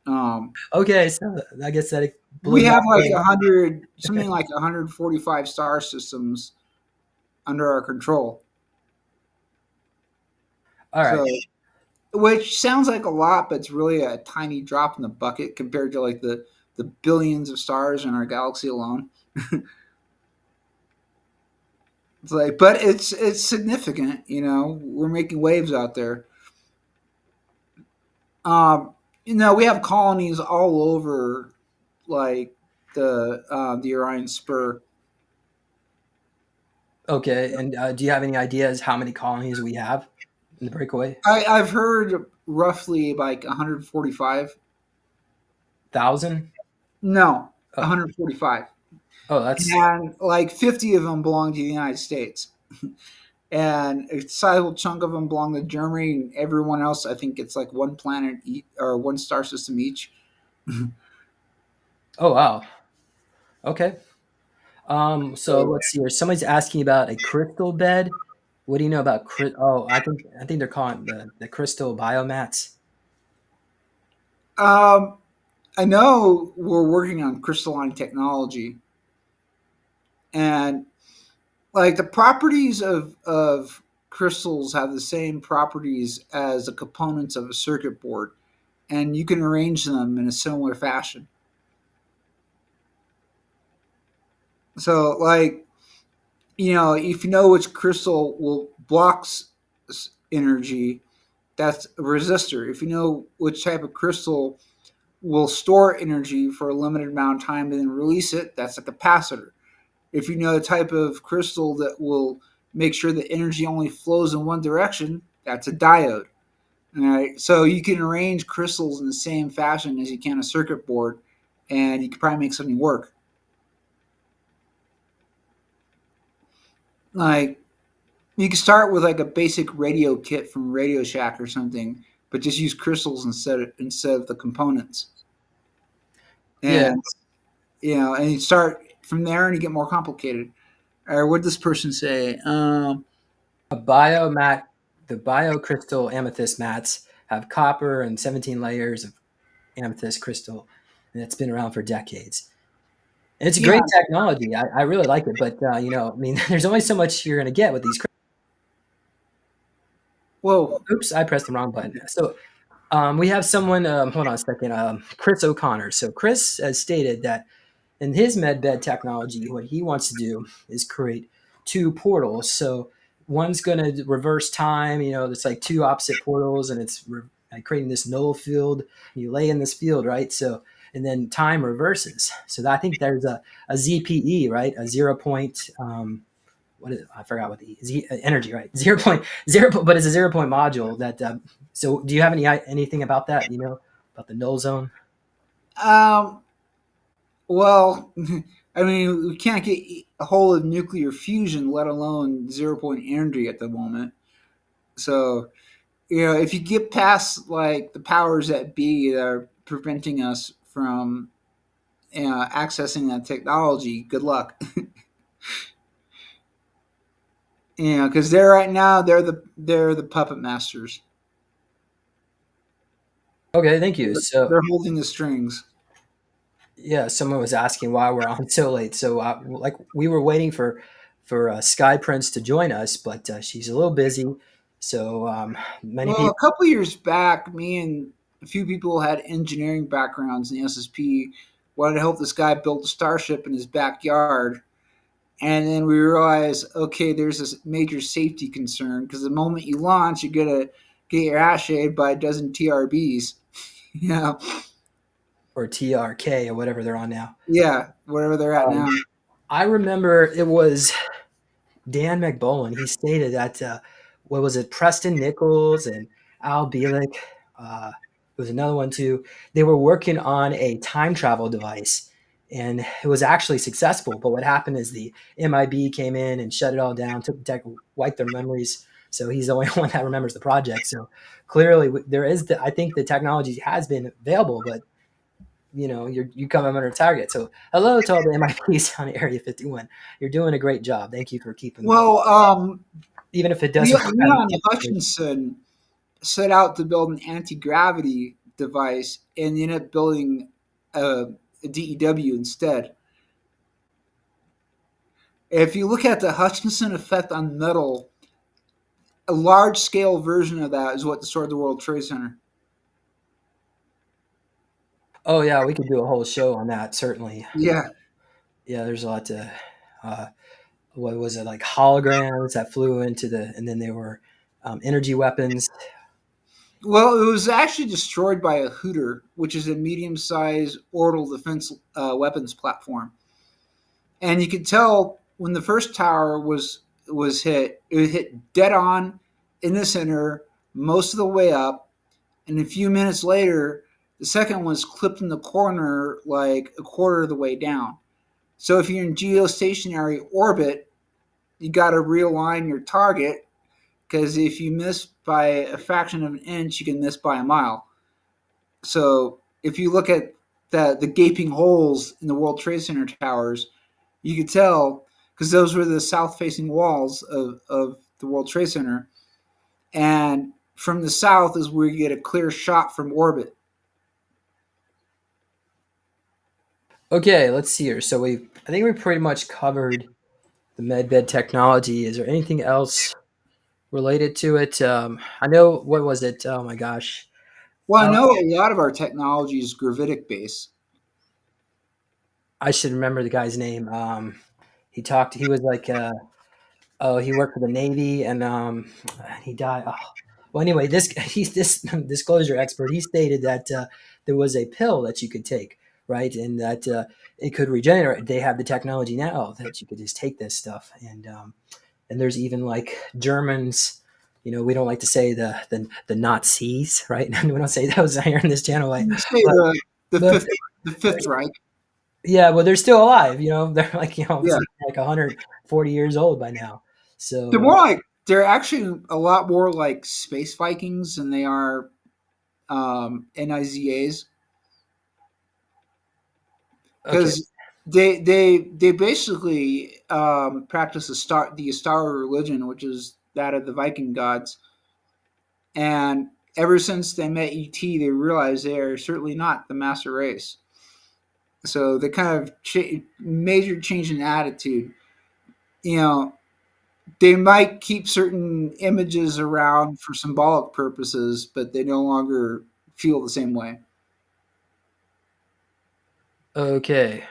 Okay, so I guess that we have like 100, something like 145 star systems under our control. All right. So, which sounds like a lot, but it's really a tiny drop in the bucket compared to like the billions of stars in our galaxy alone. It's like, but it's significant, we're making waves out there. We have colonies all over, like the Orion Spur. Okay, and do you have any ideas how many colonies we have in the breakaway? I've heard roughly like 145,000. No, 145. Oh, that's and like 50 of them belong to the United States, and a sizable chunk of them belong to Germany, and everyone else, I think it's like one planet or one star system each. Oh wow. Okay. So let's see here. Somebody's asking about a crystal bed. What do you know about I think they're calling the crystal biomats. I know we're working on crystalline technology, and like the properties of crystals have the same properties as the components of a circuit board, and you can arrange them in a similar fashion. So, like, if you know which crystal will blocks energy, that's a resistor. If you know which type of crystal will store energy for a limited amount of time and then release it, that's a capacitor. If you know the type of crystal that will make sure that energy only flows in one direction, that's a diode. All right. So you can arrange crystals in the same fashion as you can a circuit board, and you can probably make something work. Like, you can start with like a basic radio kit from Radio Shack or something, but just use crystals instead of the components. Yeah. And and you start from there, and you get more complicated. Or what did this person say? A biomat, the biocrystal amethyst mats have copper and 17 layers of amethyst crystal, and it's been around for decades. And it's a Yeah. great technology. I really like it, but I mean, there's only so much you're going to get with these. Whoa. Oops, I pressed the wrong button. So we have someone. Hold on a second. Chris O'Connor. So Chris has stated that in his medbed technology, what he wants to do is create two portals. So one's going to reverse time. It's like two opposite portals, and it's like creating this null field. You lay in this field, right? So and then time reverses. So I think there's a ZPE, right? A 0 point. What is it? I forgot what the energy, right? 0.0, but it's a 0 point module. That. So do you have anything about that? About the null zone? Well, I mean, we can't get a hold of nuclear fusion, let alone 0 point energy at the moment. So, if you get past like the powers that be that are preventing us from accessing that technology, good luck. Because right now they're the puppet masters. Okay, thank you. So They're holding the strings. yeah, someone was asking why we're on so late. So like we were waiting for Sky Prince to join us, but she's a little busy. So many Well, people. a couple years back, me and a few people who had engineering backgrounds in the SSP wanted to help this guy build a starship in his backyard. And then we realized, okay, there's this major safety concern because the moment you launch, you're going to get your ass shaved by a dozen TRBs. Yeah. Or TRK or whatever they're on now. Yeah, wherever they're at now. I remember it was Dan McBowen. He stated that what was it, Preston Nichols and Al Bielek, there was another one too. They were working on a time travel device, and it was actually successful. But what happened is the MIB came in and shut it all down, wiped their memories. So he's the only one that remembers the project. So clearly, there is. I think the technology has been available, but you come under target. So hello to all the MIPs on Area 51. You're doing a great job. Thank you for keeping. Well, even if it doesn't. Leon Hutchinson set out to build an anti-gravity device and ended up building a DEW instead. If you look at the Hutchinson effect on metal, a large-scale version of that is what destroyed the World Trade Center. Oh yeah, we could do a whole show on that. Certainly. Yeah. Yeah, there's a lot to. What was it, like holograms that flew into and then they were energy weapons. Well, it was actually destroyed by a Hooter, which is a medium-sized orbital defense weapons platform. And you could tell when the first tower was hit, it hit dead on in the center, most of the way up, and a few minutes later, the second one's clipped in the corner like a quarter of the way down. So if you're in geostationary orbit, you got to realign your target, because if you miss by a fraction of an inch, you can miss by a mile. So if you look at the gaping holes in the World Trade Center towers, you could tell, because those were the south-facing walls of the World Trade Center. And from the south is where you get a clear shot from orbit. Okay, let's see here. So I think we pretty much covered the medbed technology. Is there anything else related to it. I know, what was it? Oh my gosh. Well, I Uh, know a lot of our technology is gravitic based. I should remember the guy's name. He was like, oh, he worked for the Navy, and he died. Oh. Well, anyway, he's this disclosure expert. He stated that there was a pill that you could take, right, and that it could regenerate. They have the technology now that you could just take this stuff, and there's even like Germans. We don't like to say the Nazis, right? We don't say those here in this channel, right? You say But the but fifth the Fifth Reich. yeah, well, they're still alive. They're like Yeah, like 140 years old by now. they're So more like they're actually a lot more like space Vikings than they are NIZAs, okay. because they basically practice the Astara religion, which is that of the Viking gods. And ever since they met ET, they realized they are certainly not the master race. So the kind of major change in attitude. You know, they might keep certain images around for symbolic purposes, but they no longer feel the same way. Okay.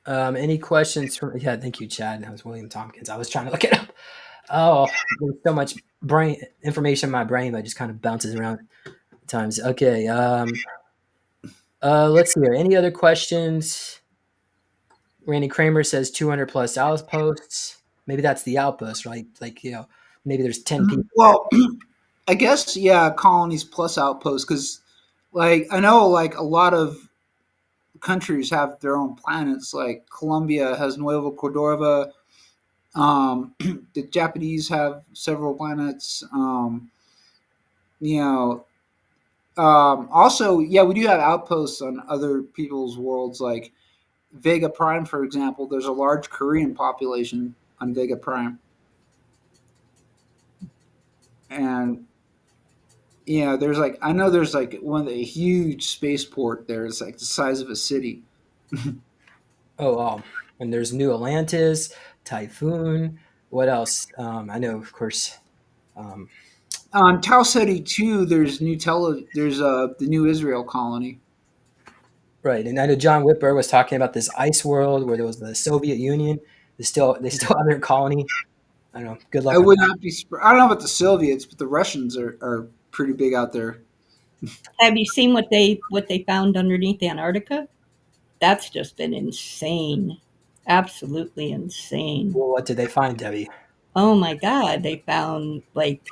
Any questions from? Yeah, thank you, Chad. That was William Tompkins. I was trying to look it up. Oh, there's so much brain information in my brain that just kind of bounces around at times. Okay. Let's see here. Any other questions? Randy Kramer says 200 plus outposts. Maybe that's the outpost, right? Like, maybe there's 10 people. Well, I guess yeah, colonies plus outposts, because like I know like a lot of countries have their own planets. Like Colombia has Nuevo Cordova. The Japanese have several planets. You know, also, yeah, we do have outposts on other people's worlds, like Vega Prime, for example. There's a large Korean population on Vega Prime, and there's like I know there's like one of the huge spaceport there. It's like the size of a city. Oh, and there's New Atlantis, Typhoon. What else? I know, of course. Um, On Tau Ceti 2, there's the New Israel colony. right, and I know John Whitber was talking about this ice world where there was the Soviet Union. They still have their colony. I don't know. Good I luck on would that. not be. I don't know about the Soviets, but the Russians are pretty big out there. Have you seen what they found underneath Antarctica? That's just been insane. Absolutely insane. Well, what did they find, Debbie? Oh my God. They found like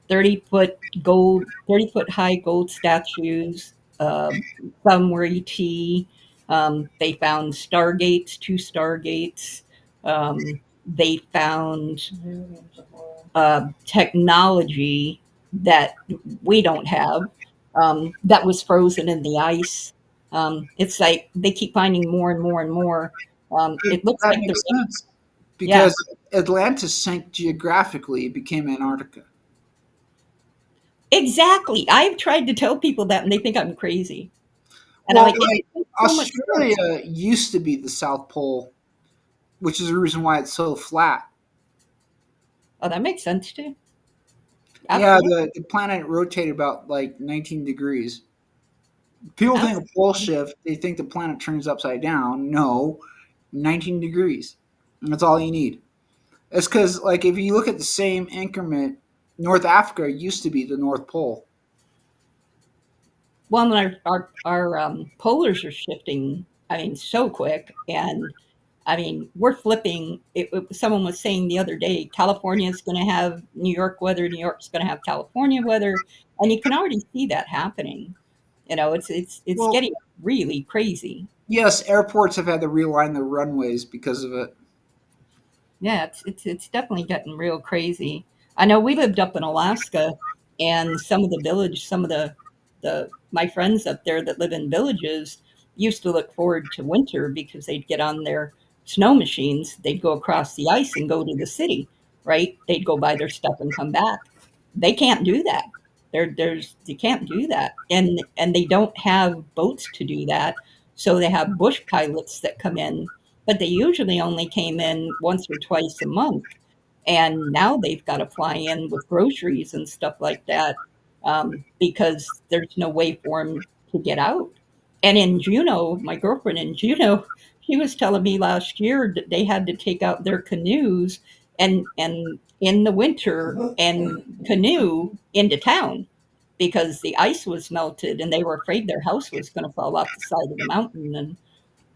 30-foot high gold statues. Some were ET. They found stargates, two stargates. They found technology that we don't have, that was frozen in the ice. It's like they keep finding more and more and more. It looks That like makes sense yeah, because Atlantis sank geographically; it became Antarctica. exactly. I've tried to tell people that, and they think I'm crazy. And I'm Well, like, it like makes so much sense. Australia used to be the South Pole, which is the reason why it's so flat. Oh, that makes sense too. Yeah, Absolutely. the planet rotated about like 19 degrees. People think of pole Absolutely. shift, they think the planet turns upside down. No, 19 degrees. And that's all you need. It's because, like, if you look at the same increment, North Africa used to be the North Pole. Well, our polars are shifting. I mean, so quick, and I mean, we're flipping. Someone was saying the other day, California is going to have New York weather. New York's going to have California weather, and you can already see that happening. It's Well, getting really crazy. yes, airports have had to realign their runways because of it. Yeah, it's definitely getting real crazy. I know we lived up in Alaska, and some of the my friends up there that live in villages used to look forward to winter because they'd get on their snow machines, they'd go across the ice and go to the city, right? They'd go buy their stuff and come back. They can't do that. They can't do that, and they don't have boats to do that. So they have bush pilots that come in, but they usually only came in once or twice a month. And now they've got to fly in with groceries and stuff like that, because there's no way for them to get out. And in Juneau, my girlfriend in Juneau, she was telling me last year that they had to take out their canoes and in the winter and canoe into town because the ice was melted and they were afraid their house was going to fall off the side of the mountain. And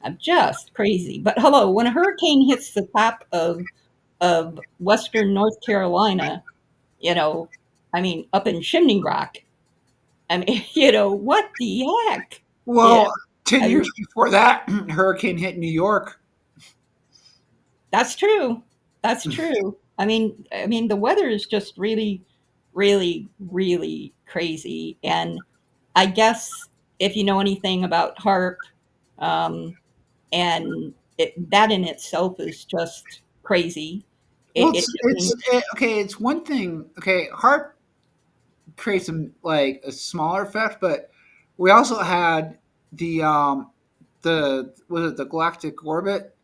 I'm just crazy. But hello, when a hurricane hits the top of Western North Carolina, you know, I mean, up in Chimney Rock, I mean, what the heck? Yeah, Well, 10 I years mean, before that, hurricane hit New York. that's true. That's true. I mean, the weather is just really, really, really crazy. And I guess if you know anything about HARP, um, and that in itself is just crazy. Well, It just means okay. It's one thing. Okay, HARP creates like a smaller effect, but we also had the was it the galactic orbit,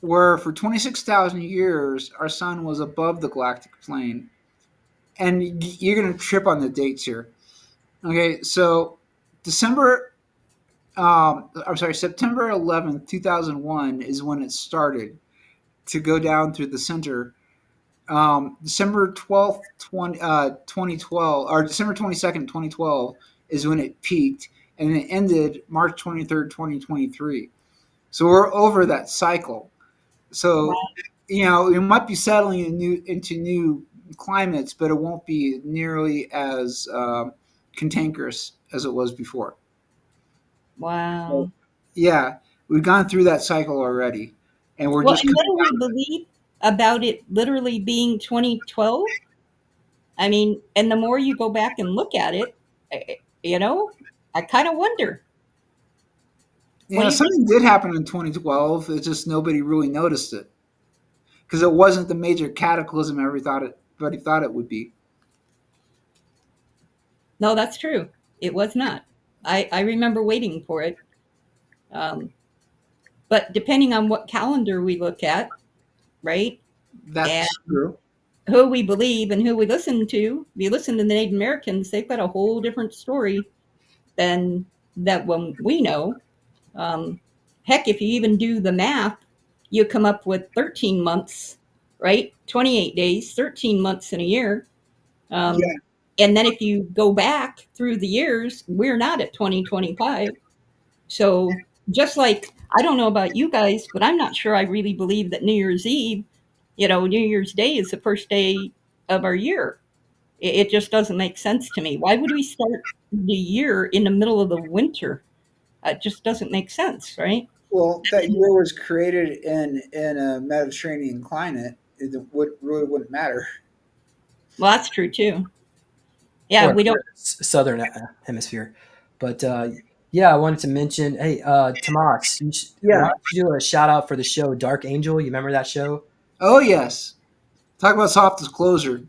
where for 26,000 years our sun was above the galactic plane, and you're gonna trip on the dates here. Okay, so December, I'm sorry, September 11th, 2001 is when it started to go down through the center. December 12th, 2012, or December 22nd, 2012 is when it peaked, and it ended March 23rd, 2023. So we're over that cycle. So, it might be settling into new climates, but it won't be nearly as cantankerous as it was before. So, wow. yeah, we've gone through that cycle already, and we're Well, just and what coming do we out of it. believe about it literally being 2012? I mean, and the more you go back and look at it, you know, I kind of wonder. What do you think? Something did happen in 2012. It's just nobody really noticed it because it wasn't the major cataclysm everybody thought it would be. No, that's true. It was not. I remember waiting for it. Um, but depending on what calendar we look at, right? And That's true. who we believe and who we listen to, if you listen to the Native Americans, they've got a whole different story than that one we know. Um, Heck, if you even do the math, you come up with 13 months, right? 28 days, 13 months in a year. Um, Yeah. and then if you go back through the years, we're not at 2025. So just like, I don't know about you guys, but I'm not sure I really believe that New Year's Eve, New Year's Day is the first day of our year. It just doesn't make sense to me. Why would we start the year in the middle of the winter? It just doesn't make sense, right? Well, that year was created in a Mediterranean climate. It really wouldn't matter. Well, that's true too. Yeah, Or we don't. southern hemisphere. But yeah, I wanted to mention, hey, Tomas, why Yeah. don't you do a shout out for the show Dark Angel? You remember that show? Oh yes. Talk about soft disclosure.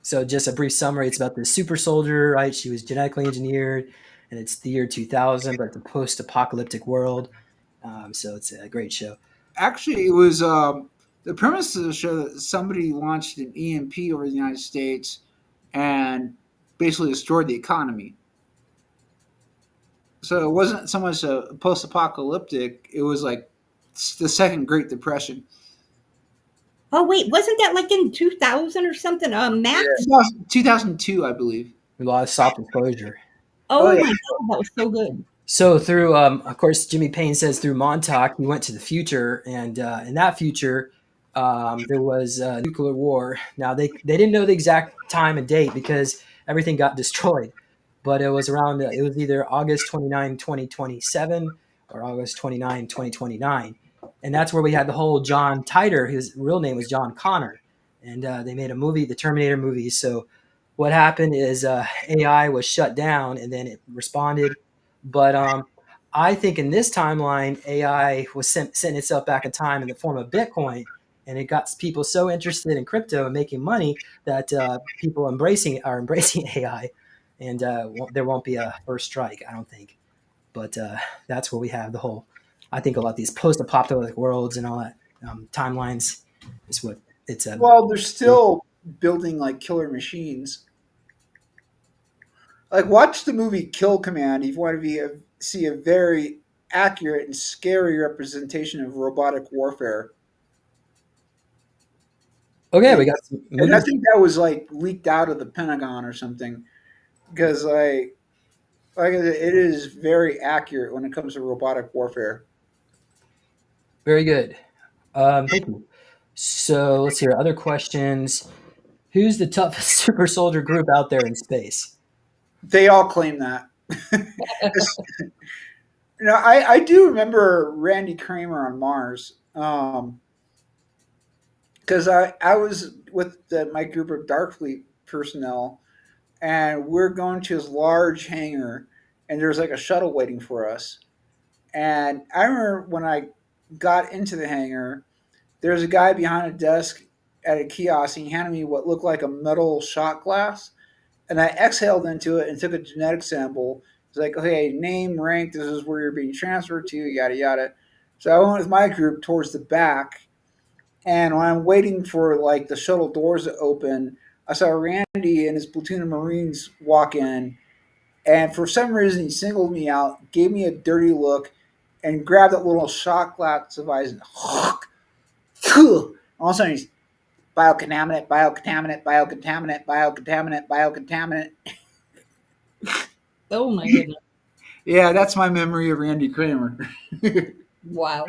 So just a brief summary. It's about the super soldier, right? She was genetically engineered, and it's the year 2000, but it's a post-apocalyptic world. So it's a great show. Actually, it was the premise of the show that somebody launched an EMP over the United States and basically destroyed the economy. So it wasn't so much a post-apocalyptic; it was like the second Great Depression. Oh wait, wasn't that like in 2000 or something? Max. 2002, I believe. A lot of soft disclosure. Oh Oh yeah, my god, that was so good. So through, of course, Jimmy Payne says through Montauk, he went to the future, and in that future, there was a nuclear war. Now they didn't know the exact time and date because everything got destroyed, but it was around it was either August 29, 2027, or August 29, 2029, and that's where we had the whole John Titor. His real name was John Connor, and they made a movie, the Terminator movies. So what happened is AI was shut down, and then it responded, but I think in this timeline, AI was sending itself back in time in the form of Bitcoin, and it got people so interested in crypto and making money that people are embracing AI, and there won't be a first strike, I don't think. But that's where we have the whole. I think about these post-apocalyptic worlds and all that timelines is what it's a. Well, they're still building like killer machines. Like, watch the movie Kill Command if you want to see a very accurate and scary representation of robotic warfare. Okay, we And, got some and I movies. think that was like leaked out of the Pentagon or something because it is very accurate when it comes to robotic warfare. Very good. Thank you. So let's hear other questions. Who's the toughest super soldier group out there in space? They all claim that. I do remember Randy Kramer on Mars. Because I was with my group of Darkfleet personnel, and we're going to this large hangar, and there's like a shuttle waiting for us. And I remember when I got into the hangar, there's a guy behind a desk at a kiosk, and he handed me what looked like a metal shot glass, and I exhaled into it and took a genetic sample. It's like, okay, name, rank, this is where you're being transferred to, yada yada. So I went with my group towards the back, and when I'm waiting for like the shuttle doors to open, I saw Randy and his platoon of Marines walk in, and for some reason he singled me out, gave me a dirty look, and grabbed that little shot glass device and all of a sudden he's biocontaminant, biocontaminant, biocontaminant, biocontaminant, biocontaminant. Oh my goodness. Yeah, that's my memory of Randy Kramer. Wow.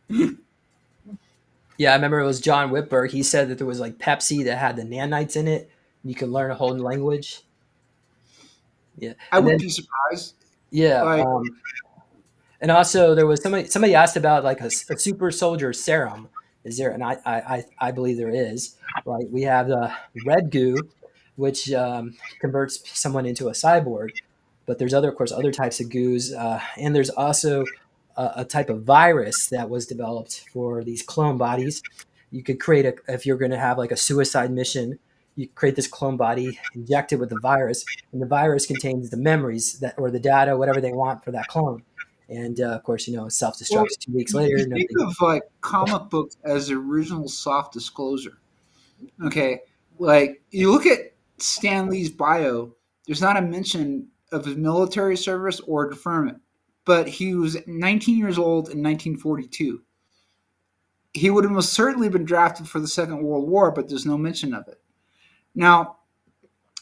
Yeah, I remember it was John Whitberg. He said that there was like Pepsi that had the nanites in it. And you could learn a whole new language. Yeah, I and wouldn't then be surprised. yeah, Like, and also there was somebody asked about like a super soldier serum. Is there? And I believe there is. Right, we have the red goo, which converts someone into a cyborg. But there's of course, other types of goos, and there's also a type of virus that was developed for these clone bodies. You could create if you're going to have like a suicide mission, you create this clone body, inject it with the virus, and the virus contains the memories that or the data, whatever they want for that clone. And of course, self well, destructs 2 weeks you later. think Nobody. of like comic books as the original soft disclosure. Okay, like you look at Stan Lee's bio, there's not a mention of his military service or deferment, but he was 19 years old in 1942. He would have most certainly been drafted for the Second World War, but there's no mention of it. Now,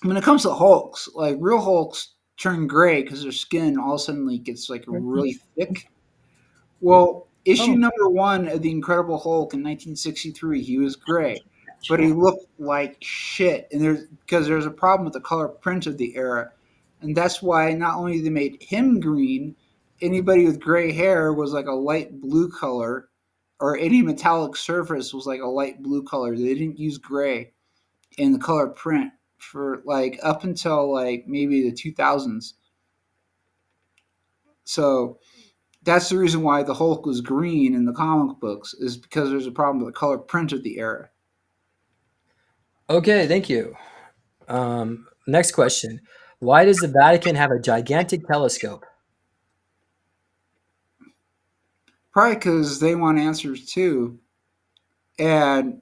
when it comes to Hulks, like real Hulks turn gray because their skin all of a sudden like, gets like really thick. Well, issue number 1 of the Incredible Hulk in 1963, he was gray, but he looked like shit. And there's a problem with the color print of the era, and that's why not only they made him green, anybody with gray hair was like a light blue color, or any metallic surface was like a light blue color. They didn't use gray in the color print for like up until like maybe the 2000s. So that's the reason why the Hulk was green in the comic books, is because there's a problem with the color print of the era. Okay, thank you. Next question: why does the Vatican have a gigantic telescope? Probably because they want answers too, and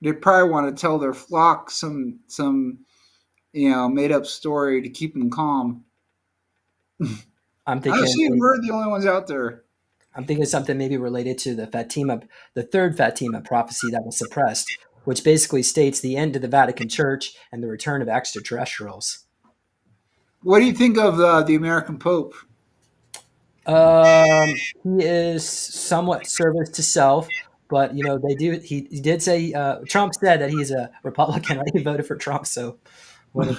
they probably want to tell their flock some made up story to keep them calm. I'm I thinking see we're the only ones out there. I'm thinking something maybe related to the third Fatima prophecy that was suppressed, which basically states the end of the Vatican Church and the return of extraterrestrials. What do you think of the American Pope? He is somewhat service to self, but they do. He did say Trump said that he's a Republican. Right? He voted for Trump, so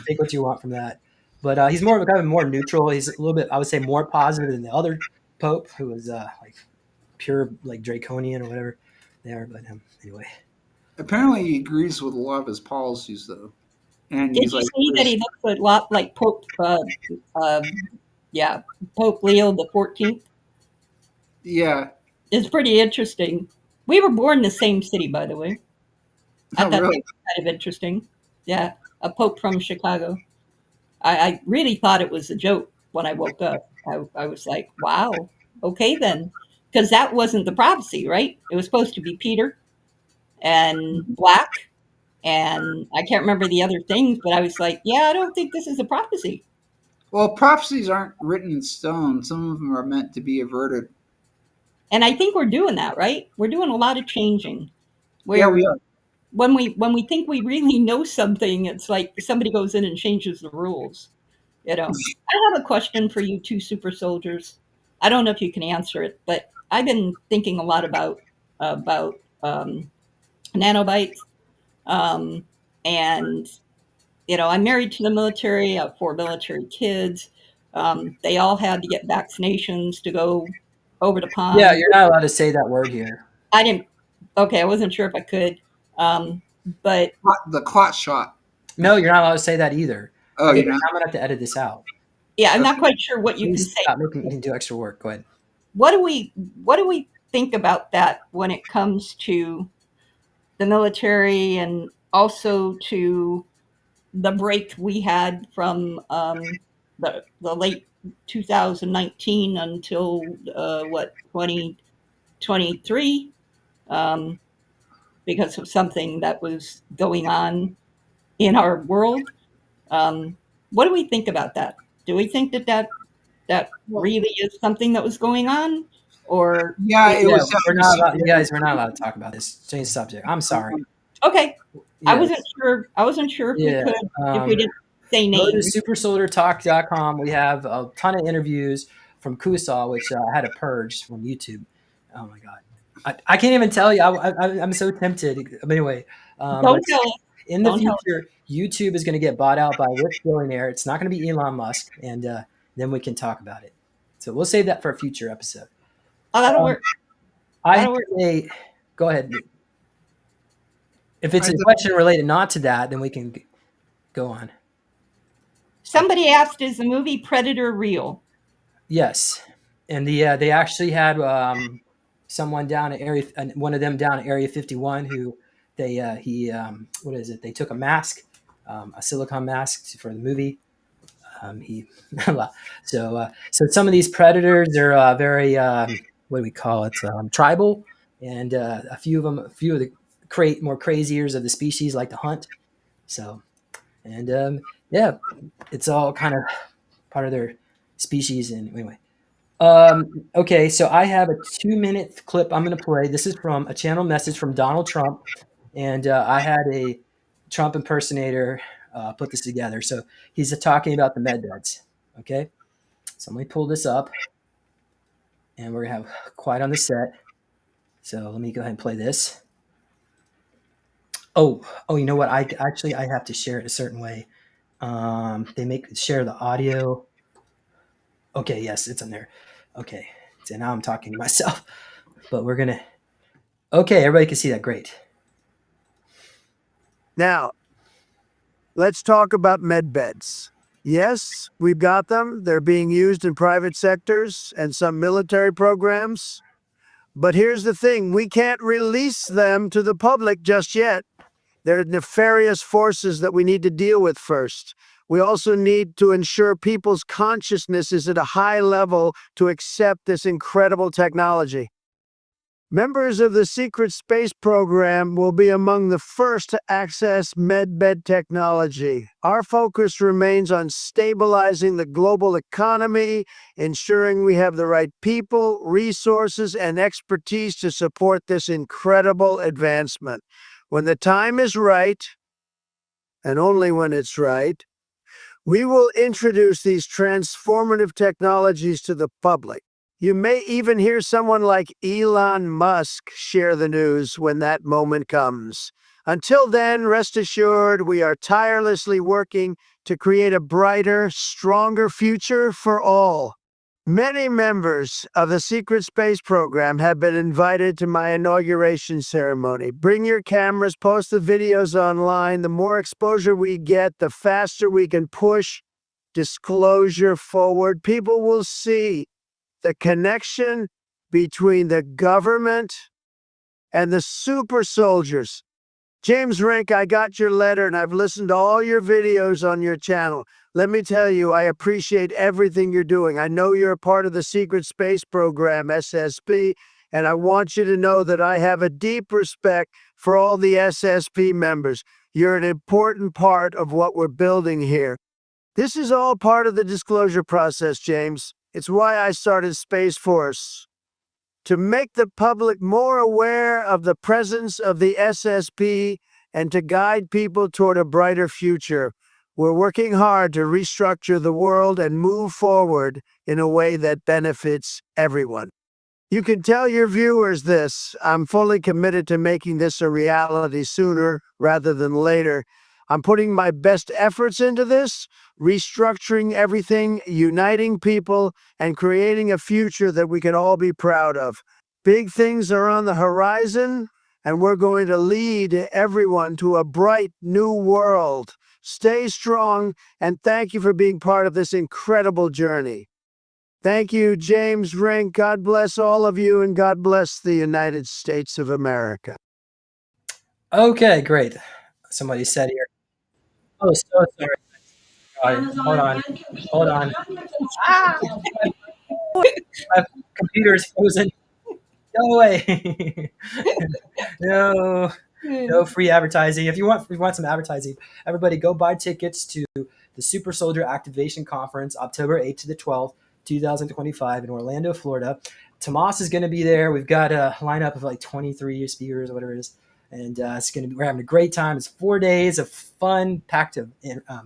take what you want from that. But he's more of a kind of more neutral. He's a little bit, I would say, more positive than the other Pope, who was like pure like draconian or whatever they are. But anyway, Apparently, he agrees with a lot of his policies, though. And Did he's you like, see that he looks a lot like Pope? Pope Leo the 14th. yeah. It's pretty interesting. We were born in the same city, by the way. I thought Really? that was kind of interesting. Yeah, a Pope from Chicago. I really thought it was a joke when I woke up. I was like, wow, okay then. because that wasn't the prophecy, right? It was supposed to be Peter and Black, and I can't remember the other things, but I was like, yeah, I don't think this is a prophecy. Well, prophecies aren't written in stone. Some of them are meant to be averted. And I think we're doing that, right? We're doing a lot of changing. Yeah, we are. When we think we really know something, it's like somebody goes in and changes the rules. I have a question for you two super soldiers. I don't know if you can answer it, but I've been thinking a lot about nanobites, and I'm married to the military. I have 4 military kids. They all had to get vaccinations to go over the pond. Yeah, you're not allowed to say that word here. I didn't. Okay, I wasn't sure if I could. But the clot shot. No, you're not allowed to say that either. Oh, you're not. I'm gonna have to edit this out. Yeah, I'm not quite sure what you Please can say. stop making me do extra work. Go ahead. What do we think about that when it comes to the military, and also to the break we had from the late 2019 until 2023, because of something that was going on in our world? What do we think about that? Do we think that really is something that was going on, or Yeah, it was. We're not allowed, you guys. We're not allowed to talk about this. Change the subject. I'm sorry. Okay, Yes. I wasn't sure if we could, if we didn't say Go to names. supersolartalk.com. We have a ton of interviews from Kusaw, which I had to purge from YouTube. Oh my god, I can't even tell you. I'm so tempted. Anyway, Don't tell us. in the Don't tell future, YouTube is going to get bought out by which billionaire? It's not going to be Elon Musk, and then we can talk about it. So we'll save that for a future episode. Oh, that'll work. I say, go ahead. If it's a question related not to that, then we can go on. Somebody asked, "Is the movie Predator real?" Yes, and they actually had someone down at one of them down at Area 51 who what is it? They took a mask, a silicone mask for the movie. So some of these predators are very what do we call it? Tribal, and a few of the more craziers of the species like to hunt. So, and yeah, it's all kind of part of their species. And anyway, okay, so I have a 2-minute clip I'm going to play. This is from a channel message from Donald Trump, and I had a Trump impersonator put this together. So he's talking about the med beds. Okay, so let me pull this up, and we're gonna have quiet on the set. So let me go ahead and play this. Oh, you know what? I have to share it a certain way. They share the audio. Okay, yes, it's in there. Okay, so now I'm talking to myself, but we're gonna. Okay, everybody can see that. Great. Now, let's talk about med beds. Yes, we've got them. They're being used in private sectors and some military programs. But here's the thing, we can't release them to the public just yet. There are nefarious forces that we need to deal with first. We also need to ensure people's consciousness is at a high level to accept this incredible technology. Members of the secret space program will be among the first to access medbed technology. Our focus remains on stabilizing the global economy, ensuring we have the right people, resources, and expertise to support this incredible advancement. When the time is right, and only when it's right, we will introduce these transformative technologies to the public. You may even hear someone like Elon Musk share the news when that moment comes. Until then, rest assured, we are tirelessly working to create a brighter, stronger future for all. Many members of the secret space program have been invited to my inauguration ceremony. Bring your cameras, post the videos online. The more exposure we get, the faster we can push disclosure forward. People will see the connection between the government and the super soldiers. James Rink, I got your letter and I've listened to all your videos on your channel. Let me tell you, I appreciate everything you're doing. I know you're a part of the Secret Space Program, SSP, and I want you to know that I have a deep respect for all the SSP members. You're an important part of what we're building here. This is all part of the disclosure process, James. It's why I started Space Force, to make the public more aware of the presence of the SSP and to guide people toward a brighter future. We're working hard to restructure the world and move forward in a way that benefits everyone. You can tell your viewers this. I'm fully committed to making this a reality sooner rather than later. I'm putting my best efforts into this, restructuring everything, uniting people, and creating a future that we can all be proud of. Big things are on the horizon, and we're going to lead everyone to a bright new world. Stay strong, and thank you for being part of this incredible journey. Thank you, James Rink. God bless all of you, and God bless the United States of America. Okay, great. Somebody said here. Oh, so sorry. Hold on. Hold on. Ah! My computer's frozen. Go away. No. No free advertising. If you want some advertising, everybody go buy tickets to the Super Soldier Activation Conference, October 8th to the 12th, 2025 in Orlando, Florida. Tomas is going to be there. We've got a lineup of like 23 speakers or whatever it is. And we're having a great time. It's 4 days of fun, packed of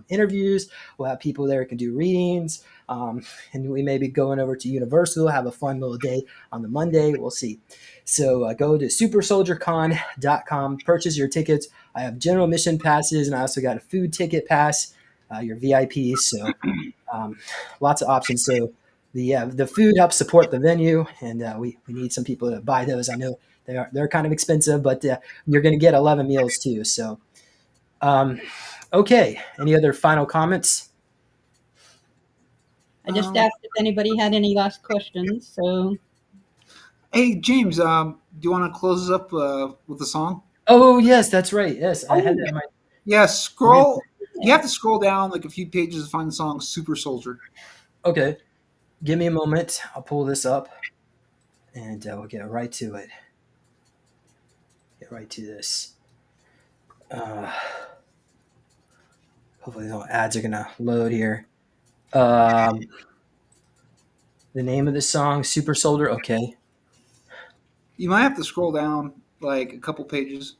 interviews. We'll have people there who can do readings. And we may be going over to Universal, have a fun little day on the Monday. We'll see. So go to supersoldiercon.com, purchase your tickets. I have general admission passes, and I also got a food ticket pass, your VIP. So lots of options. So the food helps support the venue, and we need some people to buy those. I know they're kind of expensive, but you're going to get 11 meals too. So okay, any other final comments? I just asked if anybody had any last questions. So, Hey, James, do you want to close us up with a song? Oh yes, that's right. Yes, I had that in my. Yeah, scroll. You have to scroll down like a few pages to find the song Super Soldier. Okay, give me a moment. I'll pull this up, and we'll get right to it. Get right to this. Hopefully, no ads are gonna load here. The name of the song, Super Soldier. Okay. You might have to scroll down like a couple pages.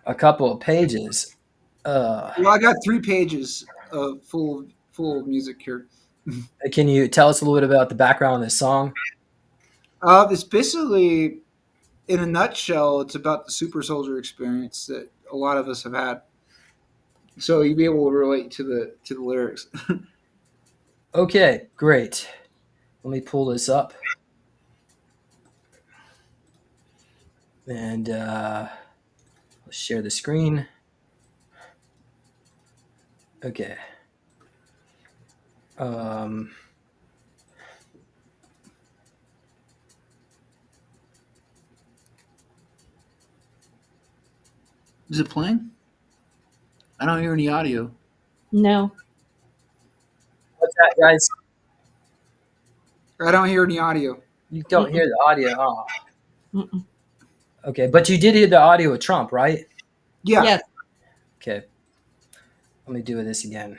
A couple of pages. Well, I got 3 pages full of music here. Can you tell us a little bit about the background of this song? It's basically, in a nutshell, it's about the super soldier experience that a lot of us have had. So you'll be able to relate to the lyrics. Okay, great. Let me pull this up. And let's share the screen. Okay. Is it playing? I don't hear any audio. no. What's that, guys? I don't hear any audio. You don't hear the audio. Oh. Mm-mm. Okay, but you did hear the audio of Trump, right? Yeah. Yes. Okay. Let me do this again.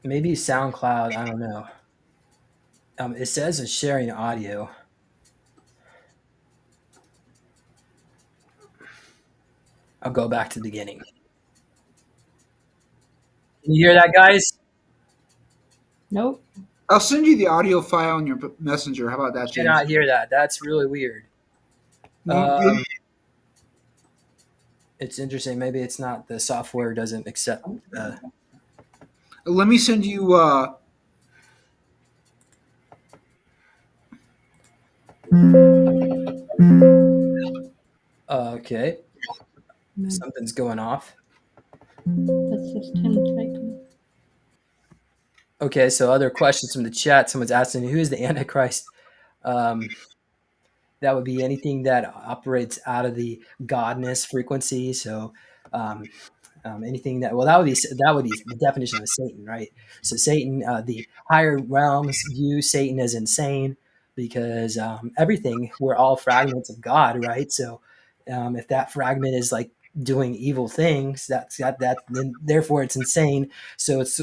Maybe SoundCloud. I don't know. It says it's sharing audio. I'll go back to the beginning. Can you hear that, guys? Nope. I'll send you the audio file on your messenger. How about that, I James? cannot hear that. That's really weird. It's interesting. Maybe it's not the software doesn't accept. Let me send you. Okay. Something's going off. That's just him typing. Okay, so other questions from the chat. Someone's asking, who is the Antichrist? that would be anything that operates out of the godness frequency. So anything that, well, that would be the definition of Satan, right? So Satan, the higher realms view Satan as insane because everything, we're all fragments of God, right? So if that fragment is like doing evil things, that then therefore it's insane. So it's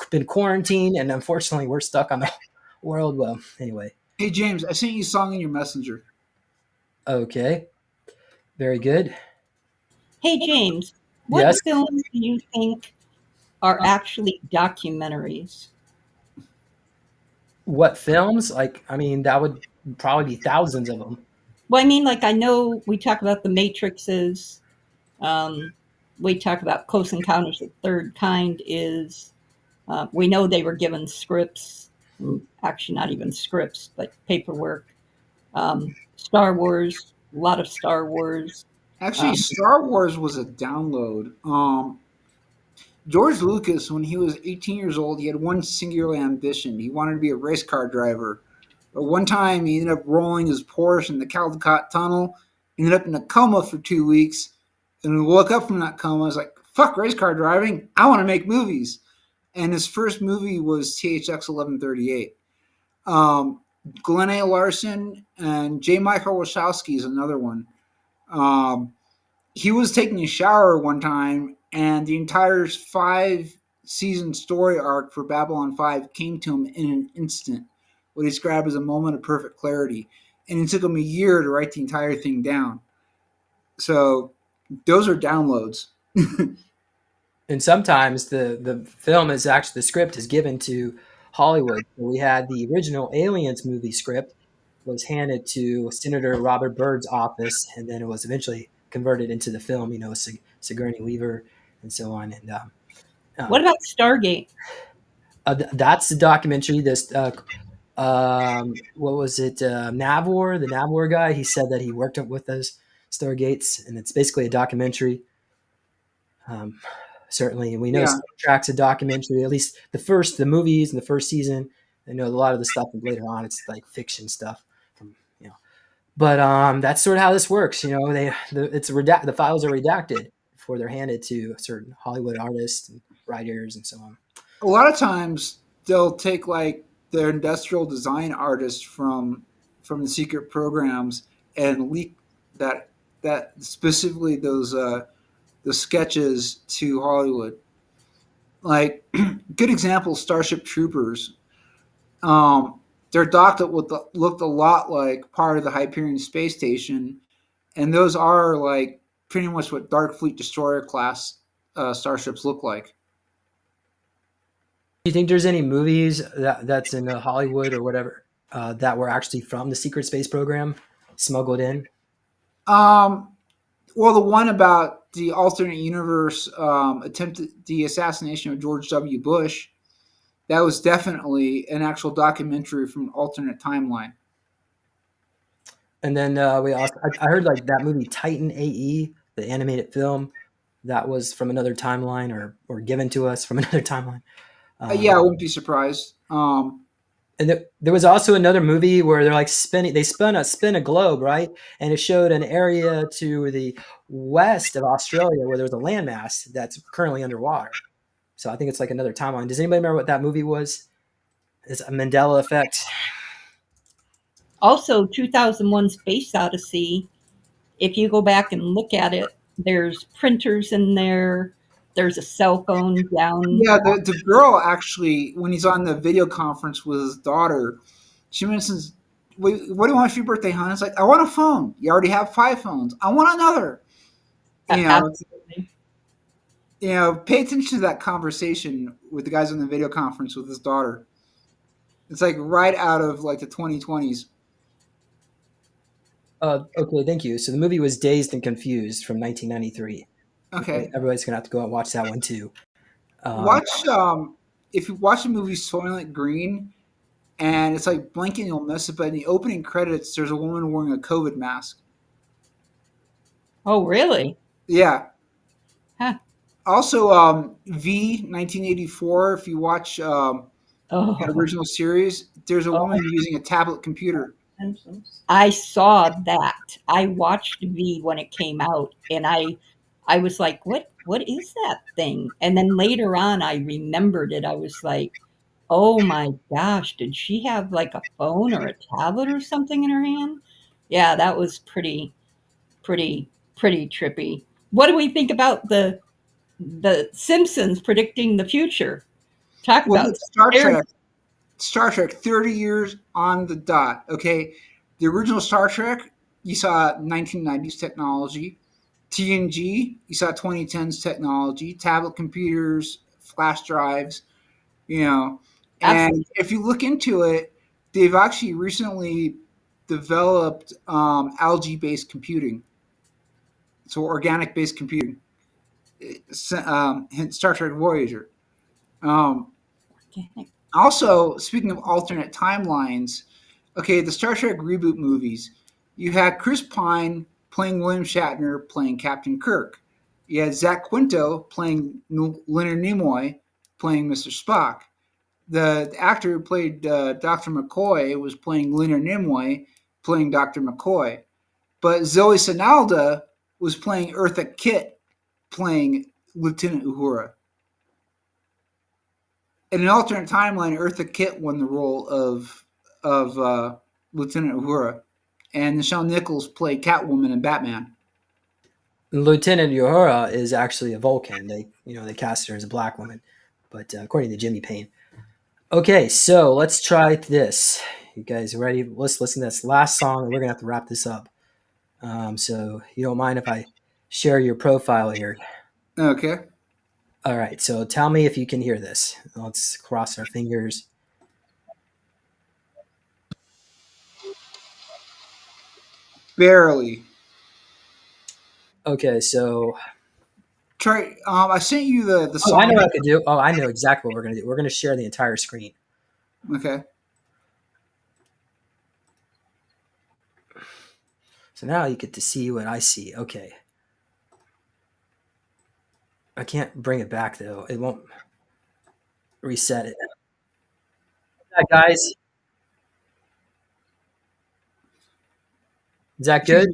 been quarantined, and unfortunately we're stuck on the world. Well, anyway, Hey James, I sent you a song in your messenger. okay, very good. Hey, James, what Yes. films do you think are actually documentaries? What films? Like, I mean, that would probably be thousands of them. Well, I mean, like, I know we talk about the Matrixes. We talk about Close Encounters of the Third Kind is, we know they were given scripts, actually not even scripts, but paperwork. Star Wars, a lot of Star Wars. Actually, Um, Star Wars was a download. George Lucas, when he was 18 years old, he had one singular ambition. He wanted to be a race car driver. But one time, he ended up rolling his Porsche in the Caldecott Tunnel, ended up in a coma for 2 weeks, and when he woke up from that coma, I was like, fuck race car driving. I want to make movies. And his first movie was THX 1138. Um, Glenn A. Larson and J. Michael Wachowski is another one. Um, he was taking a shower one time, and the entire 5-season story arc for Babylon 5 came to him in an instant, what he described as a moment of perfect clarity. And it took him a year to write the entire thing down. So those are downloads. And sometimes the film is actually, the script is given to Hollywood. So we had the original Aliens movie script was handed to Senator Robert Byrd's office, and then it was eventually converted into the film. Sigourney Weaver and so on. And what about Stargate? that's the documentary. This what was it? Navor, the Navor guy. He said that he worked with those Stargates, and it's basically a documentary. Certainly, and we know Yeah. Star Trek's a documentary. At least the movies and the first season. I know a lot of the stuff later on, it's like fiction stuff from. But that's sort of how this works. The files are redacted before they're handed to certain Hollywood artists and writers and so on. A lot of times they'll take like their industrial design artists from the secret programs and leak that specifically those the sketches to Hollywood. Like good example, Starship Troopers. Their dock that looked a lot like part of the Hyperion Space Station, and those are like pretty much what Dark Fleet Destroyer class starships look like. Do you think there's any movies that's in Hollywood or whatever that were actually from the secret space program smuggled in? Well, the one about the alternate universe attempted the assassination of George W. Bush, that was definitely an actual documentary from an alternate timeline. And then I heard like that movie Titan AE, the animated film, that was from another timeline or given to us from another timeline. Yeah, I wouldn't be surprised. And there was also another movie where they're like spin a globe, right? And it showed an area to the west of Australia where there's a landmass that's currently underwater. So I think it's like another timeline. Does anybody remember what that movie was? It's a Mandela effect. Also, 2001 Space Odyssey, if you go back and look at it, there's printers in there. There's a cell phone down. Yeah, the girl actually, when he's on the video conference with his daughter, she mentions, "Wait, what do you want for your birthday, hon?" It's like, "I want a phone. You already have 5 phones. I want another." Absolutely. Pay attention to that conversation with the guys on the video conference with his daughter. It's like right out of like the 2020s. Okay, thank you. So the movie was Dazed and Confused from 1993. Okay. Everybody's gonna have to go and watch that one too. Watch if you watch the movie Soylent Green, and it's like blinking you'll miss it, but in the opening credits there's a woman wearing a COVID mask. Oh, really? Yeah. Huh. Also, V 1984. If you watch the original series, there's a woman using a tablet computer. I saw that. I watched V when it came out, and I was like, what is that thing? And then later on I remembered it. I was like, oh my gosh, did she have like a phone or a tablet or something in her hand? Yeah, that was pretty pretty trippy. What do we think about the Simpsons predicting the future? Talk Well, about Star Trek, 30 years on the dot. Okay, the original Star Trek, you saw 1990s technology. TNG, you saw 2010s technology, tablet computers, flash drives, you know. absolutely. And if you look into it, they've actually recently developed algae-based computing, so organic-based computing. Hence Star Trek Voyager. Um, Also, speaking of alternate timelines, okay, the Star Trek reboot movies, you had Chris Pine playing William Shatner playing Captain Kirk. You had Zach Quinto playing Leonard Nimoy playing Mr. Spock. The actor who played Dr. McCoy was playing Leonard Nimoy playing Dr. McCoy. But Zoe Sanalda was playing Eartha Kitt playing Lieutenant Uhura. In an alternate timeline, Eartha Kitt won the role of Lieutenant Uhura, and Nichelle Nichols played Catwoman in Batman. Lieutenant Uhura is actually a Vulcan. They cast her as a black woman, but according to Jimmy Payne. Okay, so let's try this. You guys ready? Let's listen to this last song, and we're gonna have to wrap this up. So you don't mind if I share your profile here? Okay. All right. So tell me if you can hear this. Let's cross our fingers. Barely. Okay. So Try. I sent you the oh, I song. know what I could do. Oh, I know exactly what we're gonna do. We're gonna share the entire screen. Okay. So now you get to see what I see. Okay. I can't bring it back though. It won't reset it. Guys, is that good?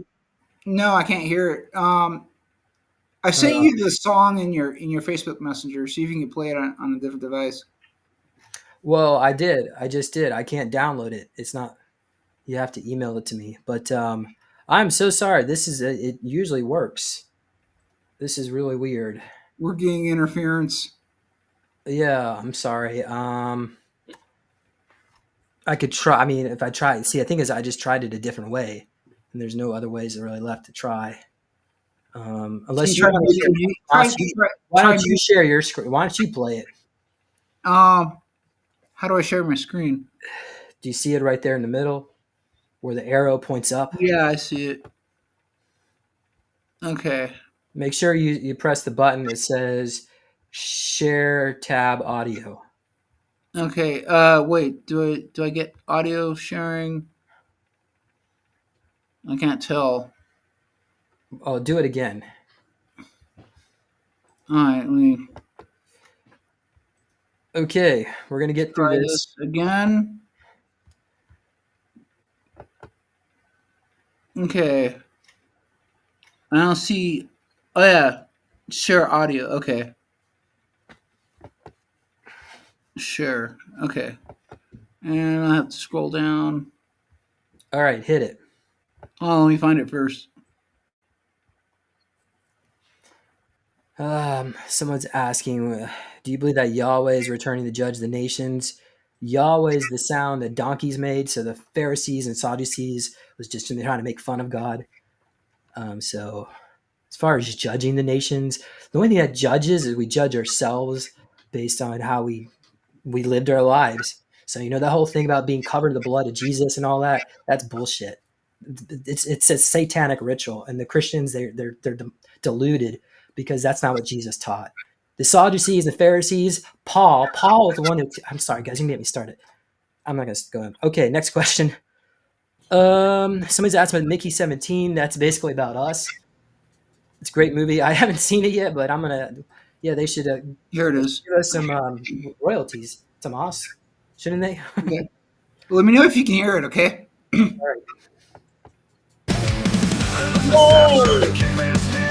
No, I can't hear it. I sent you the song in your Facebook Messenger. See if you can play it on a different device. Well, I did. I just did. I can't download it. It's not. You have to email it to me. But I'm so sorry. It usually works. This is really weird. We're getting interference. Yeah, I'm sorry. I could try. I mean, if I try, see, the thing is, I just tried it a different way, and there's no other ways really left to try. Unless you want to share. Why don't you share your screen? Why don't you play it? How do I share my screen? Do you see it right there in the middle, where the arrow points up? Yeah, I see it. Okay. Make sure you press the button that says Share Tab Audio. Okay. Wait. Do I get audio sharing? I can't tell. Oh, do it again. All right. Let me. Okay, we're gonna get through this again. Okay. I don't see. Oh yeah, share audio. Okay. Share. Okay. And I have to scroll down. All right, hit it. Oh, let me find it first. Someone's asking, do you believe that Yahweh is returning to judge the nations? Yahweh is the sound that donkeys made, so the Pharisees and Sadducees was just trying to make fun of God. So as far as judging the nations, the only thing that judges is we judge ourselves based on how we lived our lives. So that whole thing about being covered in the blood of Jesus and all that, that's bullshit. It's a satanic ritual, and the Christians they're deluded because that's not what Jesus taught. The Sadducees and Pharisees, Paul was the one who. I'm sorry, guys, you can get me started. I'm not gonna go in. Okay, next question. Somebody's asked about Mickey 17. That's basically about us. It's a great movie. I haven't seen it yet, but I'm gonna. Yeah, they should. Here it is. Give us some royalties, Tomas, shouldn't they? Okay. Let me know if you can hear it. Okay. Shattered, a cage made of steel.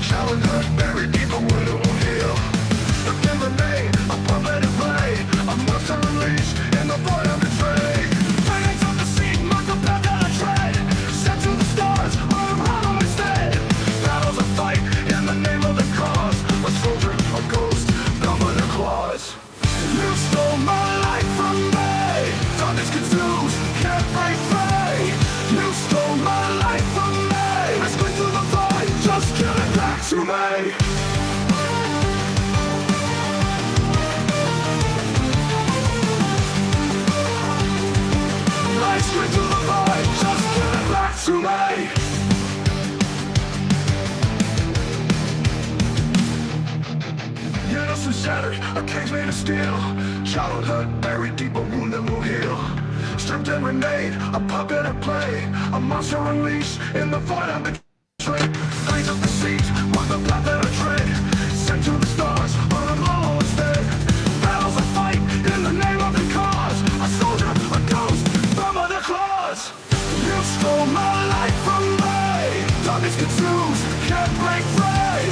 Childhood buried deep, a wound that will heal. Stripped and remade, a puppet at play. A monster unleashed in the void of betrayed. Flames of deceit, mark the path that I tread. Sent to the stars, on a blow instead. Battles I fight, in the name of the cause. A soldier, a ghost, from other claws. You stole my life from me. Darkness consumes, can't break free. You stole my life from me. I scream to the void, just give it back to me. You stole my life from me. Darkness consumes, can't break free.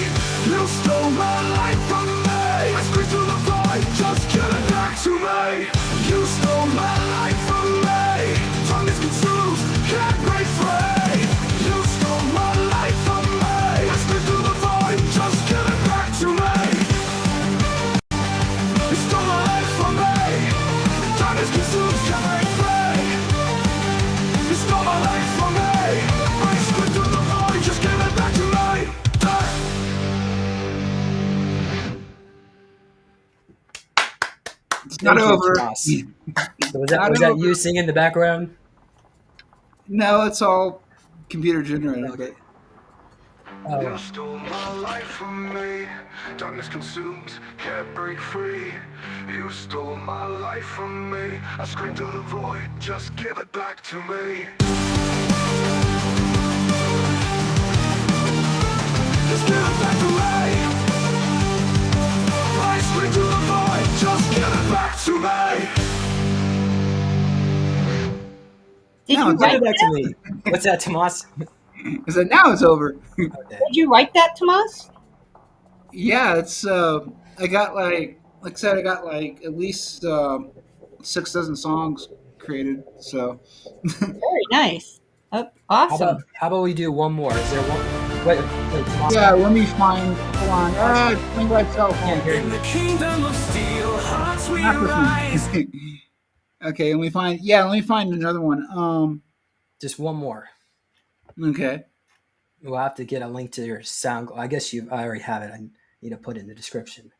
You stole my life from me. I scream to the void, just give it back to me. You stole my life from me. Darkness consumes, can't break free. You stole my life from me. I scream to the void, just give it back to me. It's not over. So was that you singing in the background? No, it's all computer generated. Okay. You stole my life from me. Darkness consumed, can't break free. You stole my life from me. I scream to the void, just give it back to me. Just give it back to me. I scream to the void, just give it back to me. Did No, you give write Give it back to that? me. What's that, Tomas? I said, now it's over. Okay. Did you write that, Tomas? Yeah, it's I got like I said, I got like at least 6 dozen songs created. So Very nice. Awesome. How about we do one more? Is there one? Wait, Tomas. yeah, let me find. Hold on. It's playing by cell Can't phone. hear you. The kingdom of steel, hearts we Not rise. this one. Okay, let me find. Yeah, let me find another one. Just one more. Okay. We'll have to get a link to your sound. I guess I already have it. I need to put it in the description.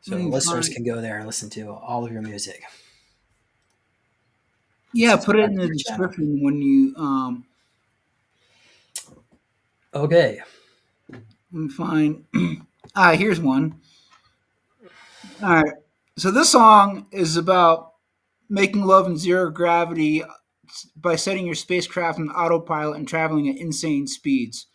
So the listeners can go there and listen to all of your music. Yeah, put it in the Your channel. description when you Okay. Let me find. Here's one. All right. So this song is about making love in zero gravity by setting your spacecraft on autopilot and traveling at insane speeds.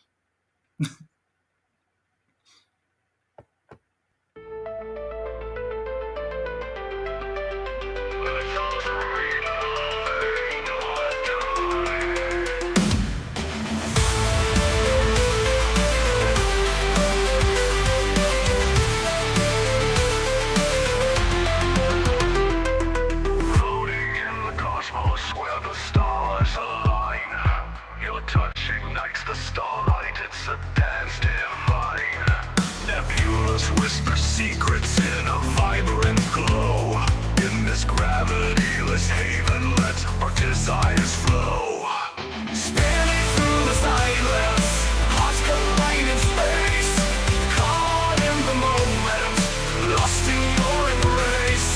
Floating in the cosmos where the stars align. Your touch ignites the starlight, it's a dance divine. Nebulous whisper secrets in a vibrant glow. In this gravityless haven, let our desires flow. Spinning through the silence, hearts collide in space. Caught in the moment, lost in your embrace.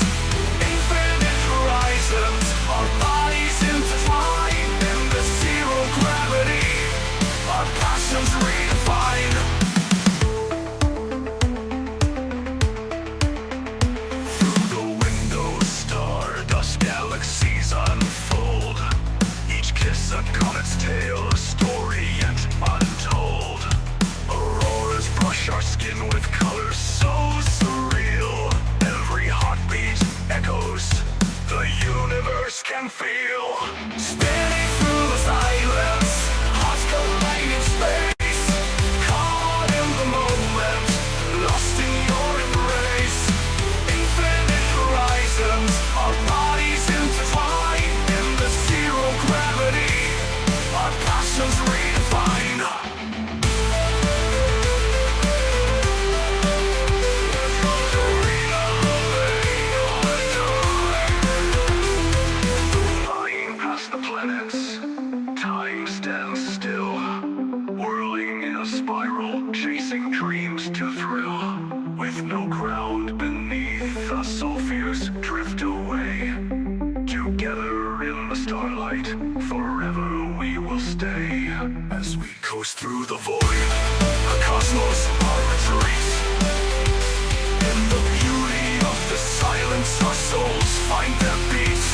Infinite horizons, our bodies intertwine. In the zero gravity, our passions redefined. Through the window, stardust galaxies unfold. Each kiss ground beneath us, all fears drift away. Together in the starlight, forever we will stay. As we coast through the void, the cosmos, our retreat. In the beauty of the silence, our souls find their beat.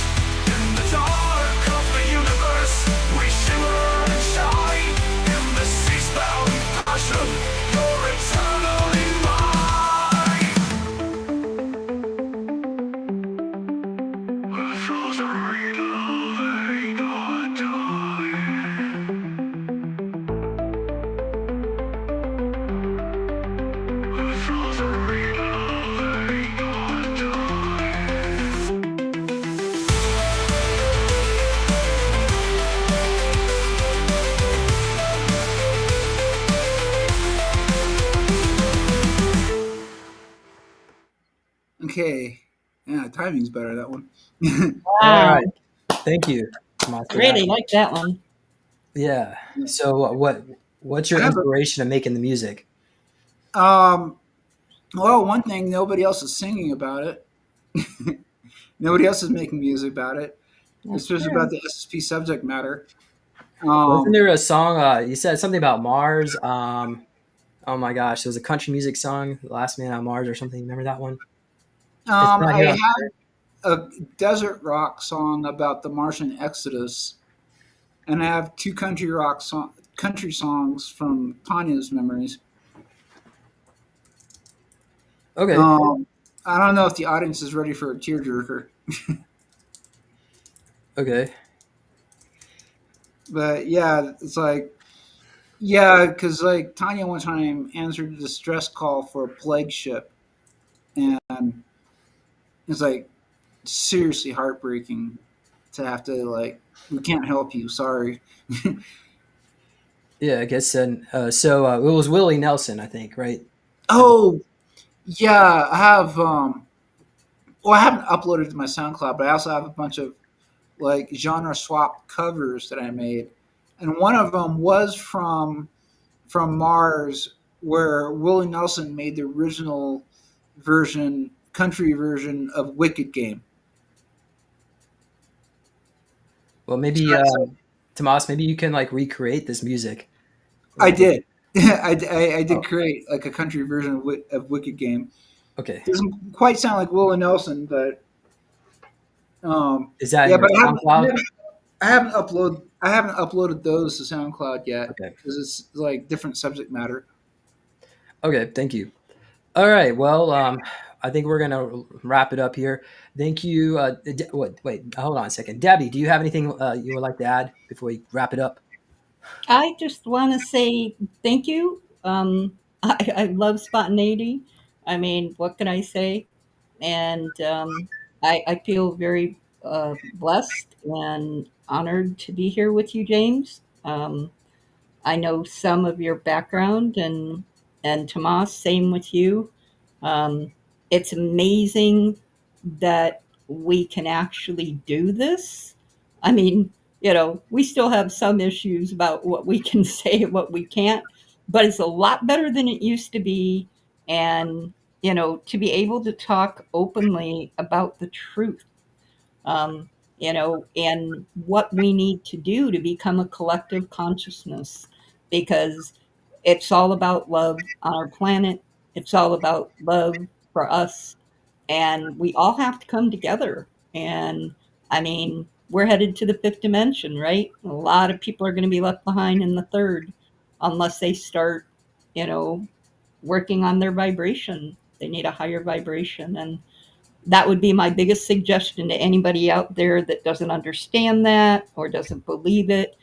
In the dark of the universe, we shimmer and shine. In the cease-bound passion, you're eternally mine. The frozen riddle, they not die. The frozen riddle, they not die. Okay. Yeah, timing's better, that one. All Wow. right. Thank you, Tomas, for Really that. like that one. Yeah. So what's your I have a- inspiration of making the music? Well, one thing, nobody else is singing about it. Nobody else is making music about it, That's especially true. about the SSP subject matter. Wasn't Um, there a song you said something about Mars? Oh my gosh, there was a country music song, The Last Man on Mars or something. Remember that one? It's not I here on have a desert rock song about the Martian Exodus, and I have two country songs from Tanya's memories. Okay. I don't know if the audience is ready for a tearjerker, Okay. but yeah, it's like yeah, because like Tanya one time answered a distress call for a plague ship, and it's like seriously heartbreaking to have to like we can't help you, sorry. Yeah, I guess. And it was Willie Nelson, I think, right? Oh yeah, I have well, I haven't uploaded to my SoundCloud, but I also have a bunch of like genre swap covers that I made, and one of them was from Mars, where Willie Nelson made the original version, country version of Wicked Game. Well, So maybe Tomas, maybe you can like recreate this music. I did. I did create like a country version of Wicked Game. Okay. Doesn't quite sound like Willie Nelson, but Is that in yeah, your but SoundCloud? I haven't uploaded those to SoundCloud yet Okay. because it's like different subject matter. Okay. Thank you. All right. Well, I think we're gonna wrap it up here. Thank you. Wait. Hold on a second. Debbie, do you have anything you would like to add before we wrap it up? I just want to say thank you. I love spontaneity. I mean, what can I say? And I feel very blessed and honored to be here with you, James. I know some of your background, and Tomas, same with you. Um, it's amazing that we can actually do this. I mean, we still have some issues about what we can say and what we can't, but it's a lot better than it used to be. And, to be able to talk openly about the truth, and what we need to do to become a collective consciousness, because it's all about love on our planet. It's all about love for us, and we all have to come together. And I mean, we're headed to the fifth dimension, right? A lot of people are going to be left behind in the third unless they start, you know, working on their vibration. They need a higher vibration. And that would be my biggest suggestion to anybody out there that doesn't understand that or doesn't believe it,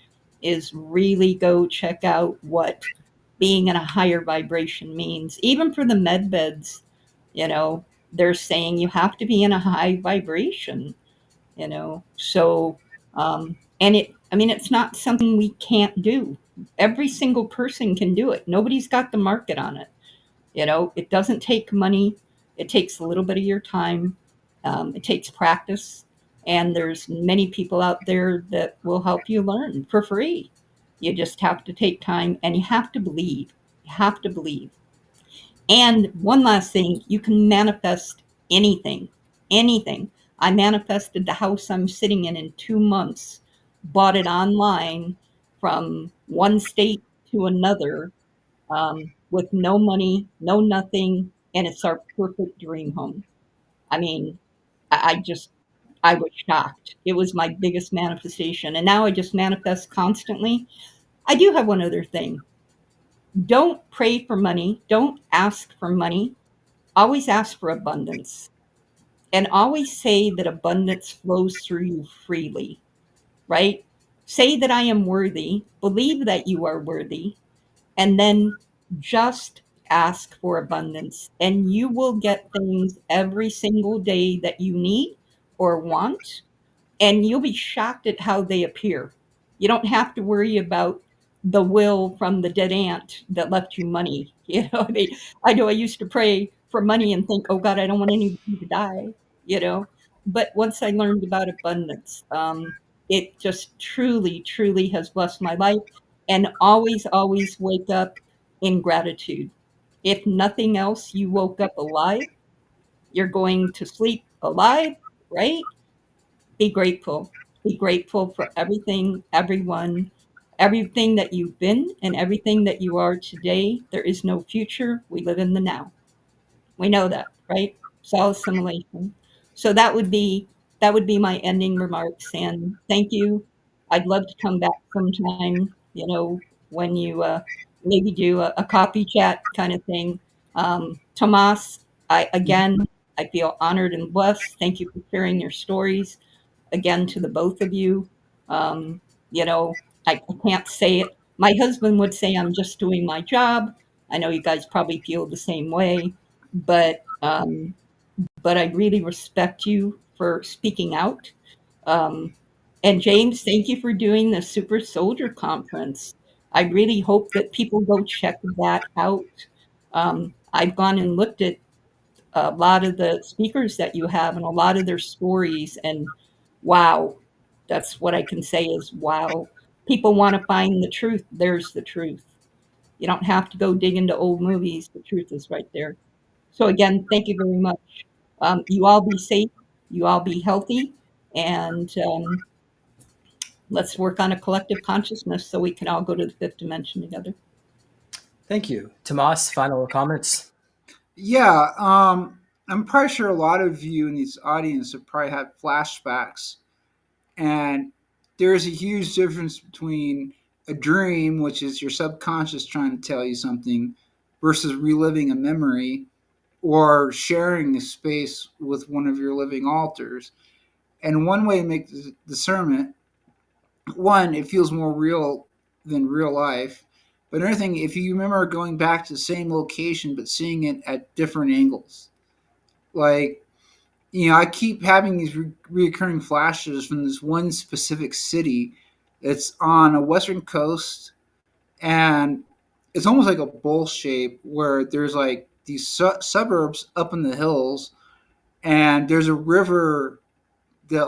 is really go check out what being in a higher vibration means. Even for the med beds, they're saying you have to be in a high vibration, so and it's not something we can't do. Every single person can do it. Nobody's got the market on it. It doesn't take money. It takes a little bit of your time. It takes practice. And there's many people out there that will help you learn for free. You just have to take time, and you have to believe. You have to believe. And one last thing, you can manifest anything, anything. I manifested the house I'm sitting in 2 months, bought it online from one state to another, with no money, no nothing, and it's our perfect dream home. I mean, I was shocked. It was my biggest manifestation. And now I just manifest constantly. I do have one other thing. Don't pray for money. Don't ask for money. Always ask for abundance. And always say that abundance flows through you freely, right? Say that I am worthy. Believe that you are worthy. And then just ask for abundance. And you will get things every single day that you need or want, and you'll be shocked at how they appear. You don't have to worry about the will from the dead aunt that left you money. I know I used to pray for money and think, oh God, I don't want anybody to die, you know. But once I learned about abundance, it just truly, truly has blessed my life. And always, always wake up in gratitude. If nothing else, you woke up alive. You're going to sleep alive, right? Be grateful. Be grateful for everything, everyone, everything that you've been and everything that you are today. There is no future. We live in the now. We know that, right? It's all assimilation. So that would be my ending remarks. And thank you. I'd love to come back sometime, when you maybe do a coffee chat kind of thing. Tomas, I feel honored and blessed. Thank you for sharing your stories again to the both of you. Um, you know, I can't say it. My husband would say I'm just doing my job. I know you guys probably feel the same way, but I really respect you for speaking out. Um, and James, thank you for doing the Super Soldier Conference. I really hope that people go check that out. I've gone and looked at a lot of the speakers that you have and a lot of their stories, and wow, that's what I can say is wow. People want to find the truth. There's the truth. You don't have to go dig into old movies. The truth is right there. So again, thank you very much. You all be safe. You all be healthy, and let's work on a collective consciousness so we can all go to the fifth dimension together. Thank you. Tomas, final comments? Yeah, I'm probably sure a lot of you in this audience have probably had flashbacks, and there's a huge difference between a dream, which is your subconscious trying to tell you something, versus reliving a memory or sharing a space with one of your living alters. And one way to make the discernment, one, it feels more real than real life. But another thing, if you remember going back to the same location but seeing it at different angles, like, I keep having these reoccurring flashes from this one specific city that's on a western coast, and it's almost like a bowl shape where there's like these suburbs up in the hills, and there's a river that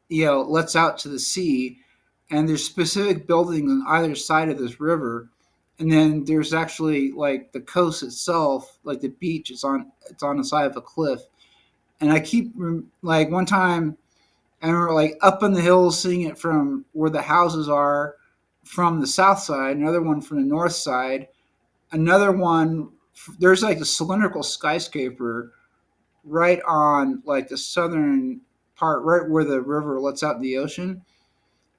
lets out to the sea, and there's specific buildings on either side of this river, and then there's actually like the coast itself, like the beach. It's on the side of a cliff, and I keep like one time I remember like up in the hills seeing it from where the houses are from the south side, another one from the north side, another one. There's like a cylindrical skyscraper right on like the southern part, right where the river lets out in the ocean.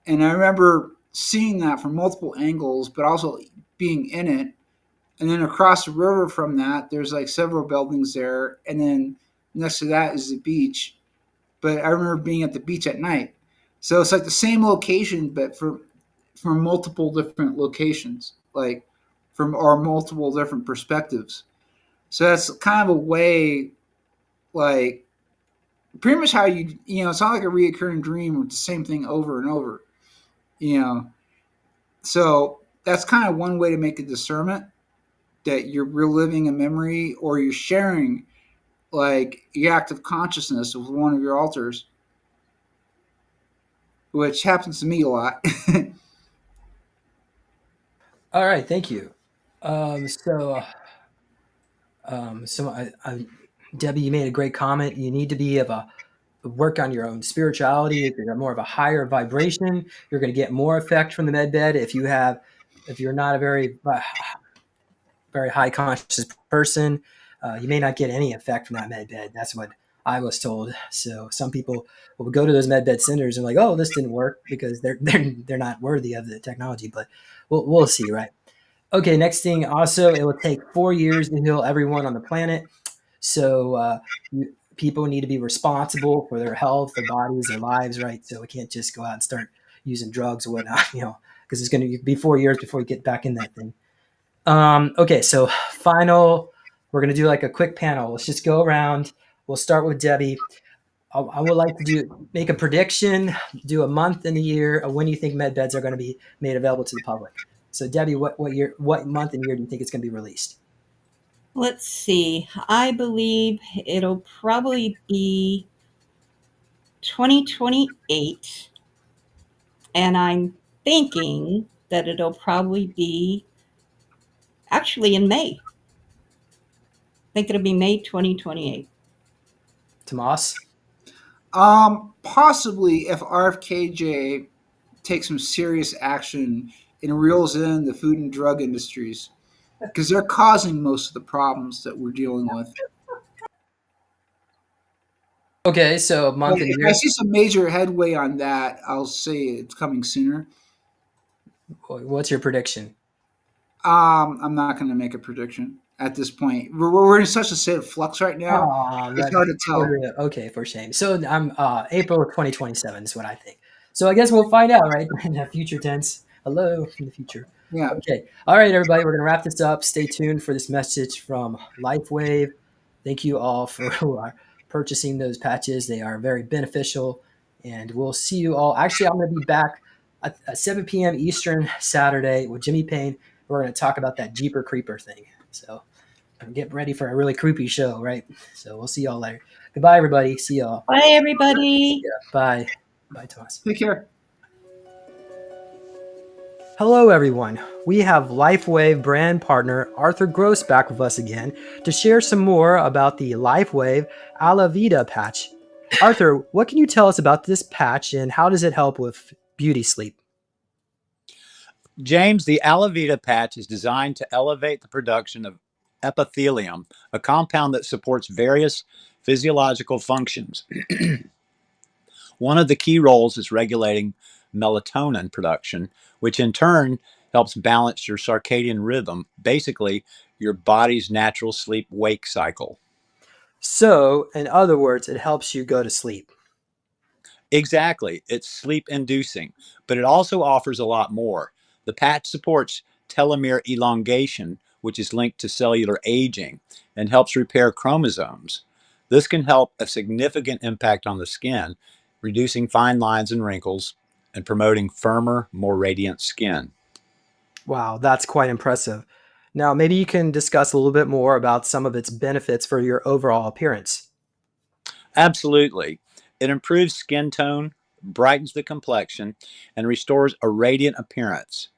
And I remember seeing that from multiple angles, but also being in it. And then across the river from that, there's like several buildings there. And then next to that is the beach. But I remember being at the beach at night. So it's like the same location, but from multiple different locations, like from or multiple different perspectives. So that's kind of a way, like pretty much how it's not like a reoccurring dream with the same thing over and over, you know. So that's kind of one way to make a discernment that you're reliving a memory or you're sharing like your active consciousness with one of your alters, which happens to me a lot. All right, thank you. So Debbie, you made a great comment. You need to be work on your own spirituality. If you're more of a higher vibration, you're going to get more effect from the med bed. If you're not a very high conscious person, you may not get any effect from that med bed. That's what I was told. So some people will go to those med bed centers and like, oh, this didn't work because they're not worthy of the technology. But we'll see, right? Okay, next thing. Also, it will take 4 years to heal everyone on the planet. So people need to be responsible for their health, their bodies, their lives, right? So we can't just go out and start using drugs or whatnot, because it's going to be 4 years before you get back in that thing. Okay, so we're going to do like a quick panel. Let's just go around. We'll start with Debbie. I would like to make a prediction, do a month and a year of when you think med beds are going to be made available to the public. So Debbie, what month and year do you think it's going to be released? Let's see. I believe it'll probably be 2028. And I'm thinking that it'll probably be actually in May. I think it'll be May 2028. Tomas? Possibly if RFKJ takes some serious action and reels in the food and drug industries, because they're causing most of the problems that we're dealing with. Okay, so a month and If year. I see some major headway on that, I'll say it's coming sooner. What's your prediction? I'm not going to make a prediction at this point. We're in such a state of flux right now. It's hard to tell. Okay, for shame. So I'm April of 2027 is what I think. So I guess we'll find out, right? In the future tense. Hello from the future. Yeah. Okay. All right, everybody. We're gonna wrap this up. Stay tuned for this message from LifeWave. Thank you all for who are purchasing those patches. They are very beneficial, and we'll see you all. Actually, I'm gonna be back at 7 p.m. Eastern Saturday with Jimmy Payne. We're gonna talk about that Jeeper Creeper thing. So get ready for a really creepy show, right? So we'll see y'all later. Goodbye, everybody. See y'all. Bye, everybody. Yeah, bye. Bye, Tomas. Take care. Hello, everyone. We have LifeWave brand partner Arthur Gross back with us again to share some more about the LifeWave Alla Vida patch. Arthur, what can you tell us about this patch and how does it help with beauty sleep? James, the Alla Vida patch is designed to elevate the production of epithelium, a compound that supports various physiological functions. One of the key roles is regulating melatonin production, which in turn helps balance your circadian rhythm, basically your body's natural sleep-wake cycle. So, in other words, it helps you go to sleep. Exactly. It's sleep-inducing, but it also offers a lot more. The patch supports telomere elongation, which is linked to cellular aging, and helps repair chromosomes. This can help a significant impact on the skin, reducing fine lines and wrinkles, and promoting firmer, more radiant skin. Wow, that's quite impressive. Now, maybe you can discuss a little bit more about some of its benefits for your overall appearance. Absolutely. It improves skin tone, brightens the complexion, and restores a radiant appearance.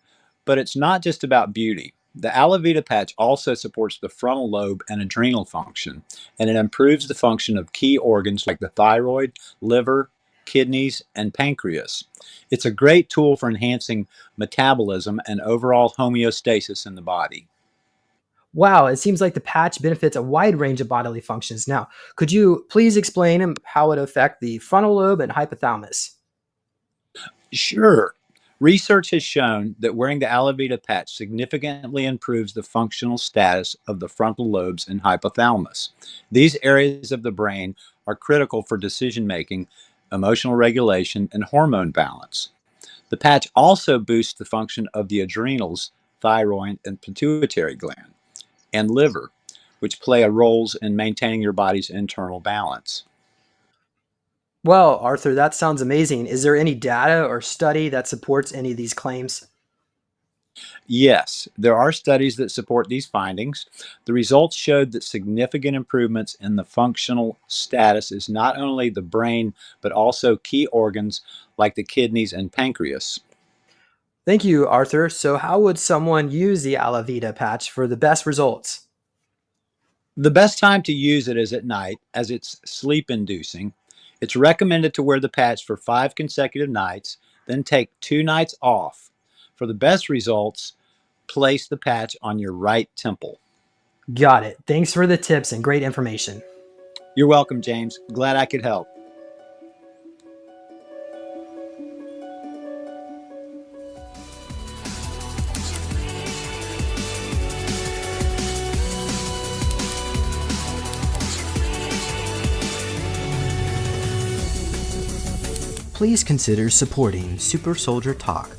But it's not just about beauty. The Alla Vida patch also supports the frontal lobe and adrenal function, and it improves the function of key organs like the thyroid, liver, kidneys, and pancreas. It's a great tool for enhancing metabolism and overall homeostasis in the body. Wow, it seems like the patch benefits a wide range of bodily functions. Now, could you please explain how it affects the frontal lobe and hypothalamus? Sure. Research has shown that wearing the Alla Vida patch significantly improves the functional status of the frontal lobes and hypothalamus. These areas of the brain are critical for decision making, emotional regulation, and hormone balance. The patch also boosts the function of the adrenals, thyroid, and pituitary gland, and liver, which play roles in maintaining your body's internal balance. Well, Arthur, that sounds amazing. Is there any data or study that supports any of these claims? Yes, there are studies that support these findings. The results showed that significant improvements in the functional status is not only the brain, but also key organs like the kidneys and pancreas. Thank you, Arthur. So how would someone use the Alla Vida patch for the best results? The best time to use it is at night, as it's sleep-inducing. It's recommended to wear the patch for 5 consecutive nights, then take 2 nights off. For the best results, place the patch on your right temple. Got it. Thanks for the tips and great information. You're welcome, James. Glad I could help. Please consider supporting Super Soldier Talk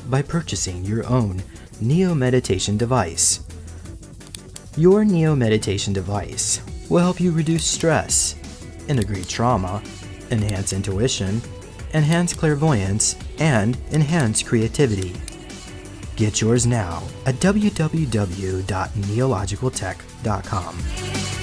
by purchasing your own Neo Meditation device. Your Neo Meditation device will help you reduce stress, integrate trauma, enhance intuition, enhance clairvoyance, and enhance creativity. Get yours now at www.neologicaltech.com.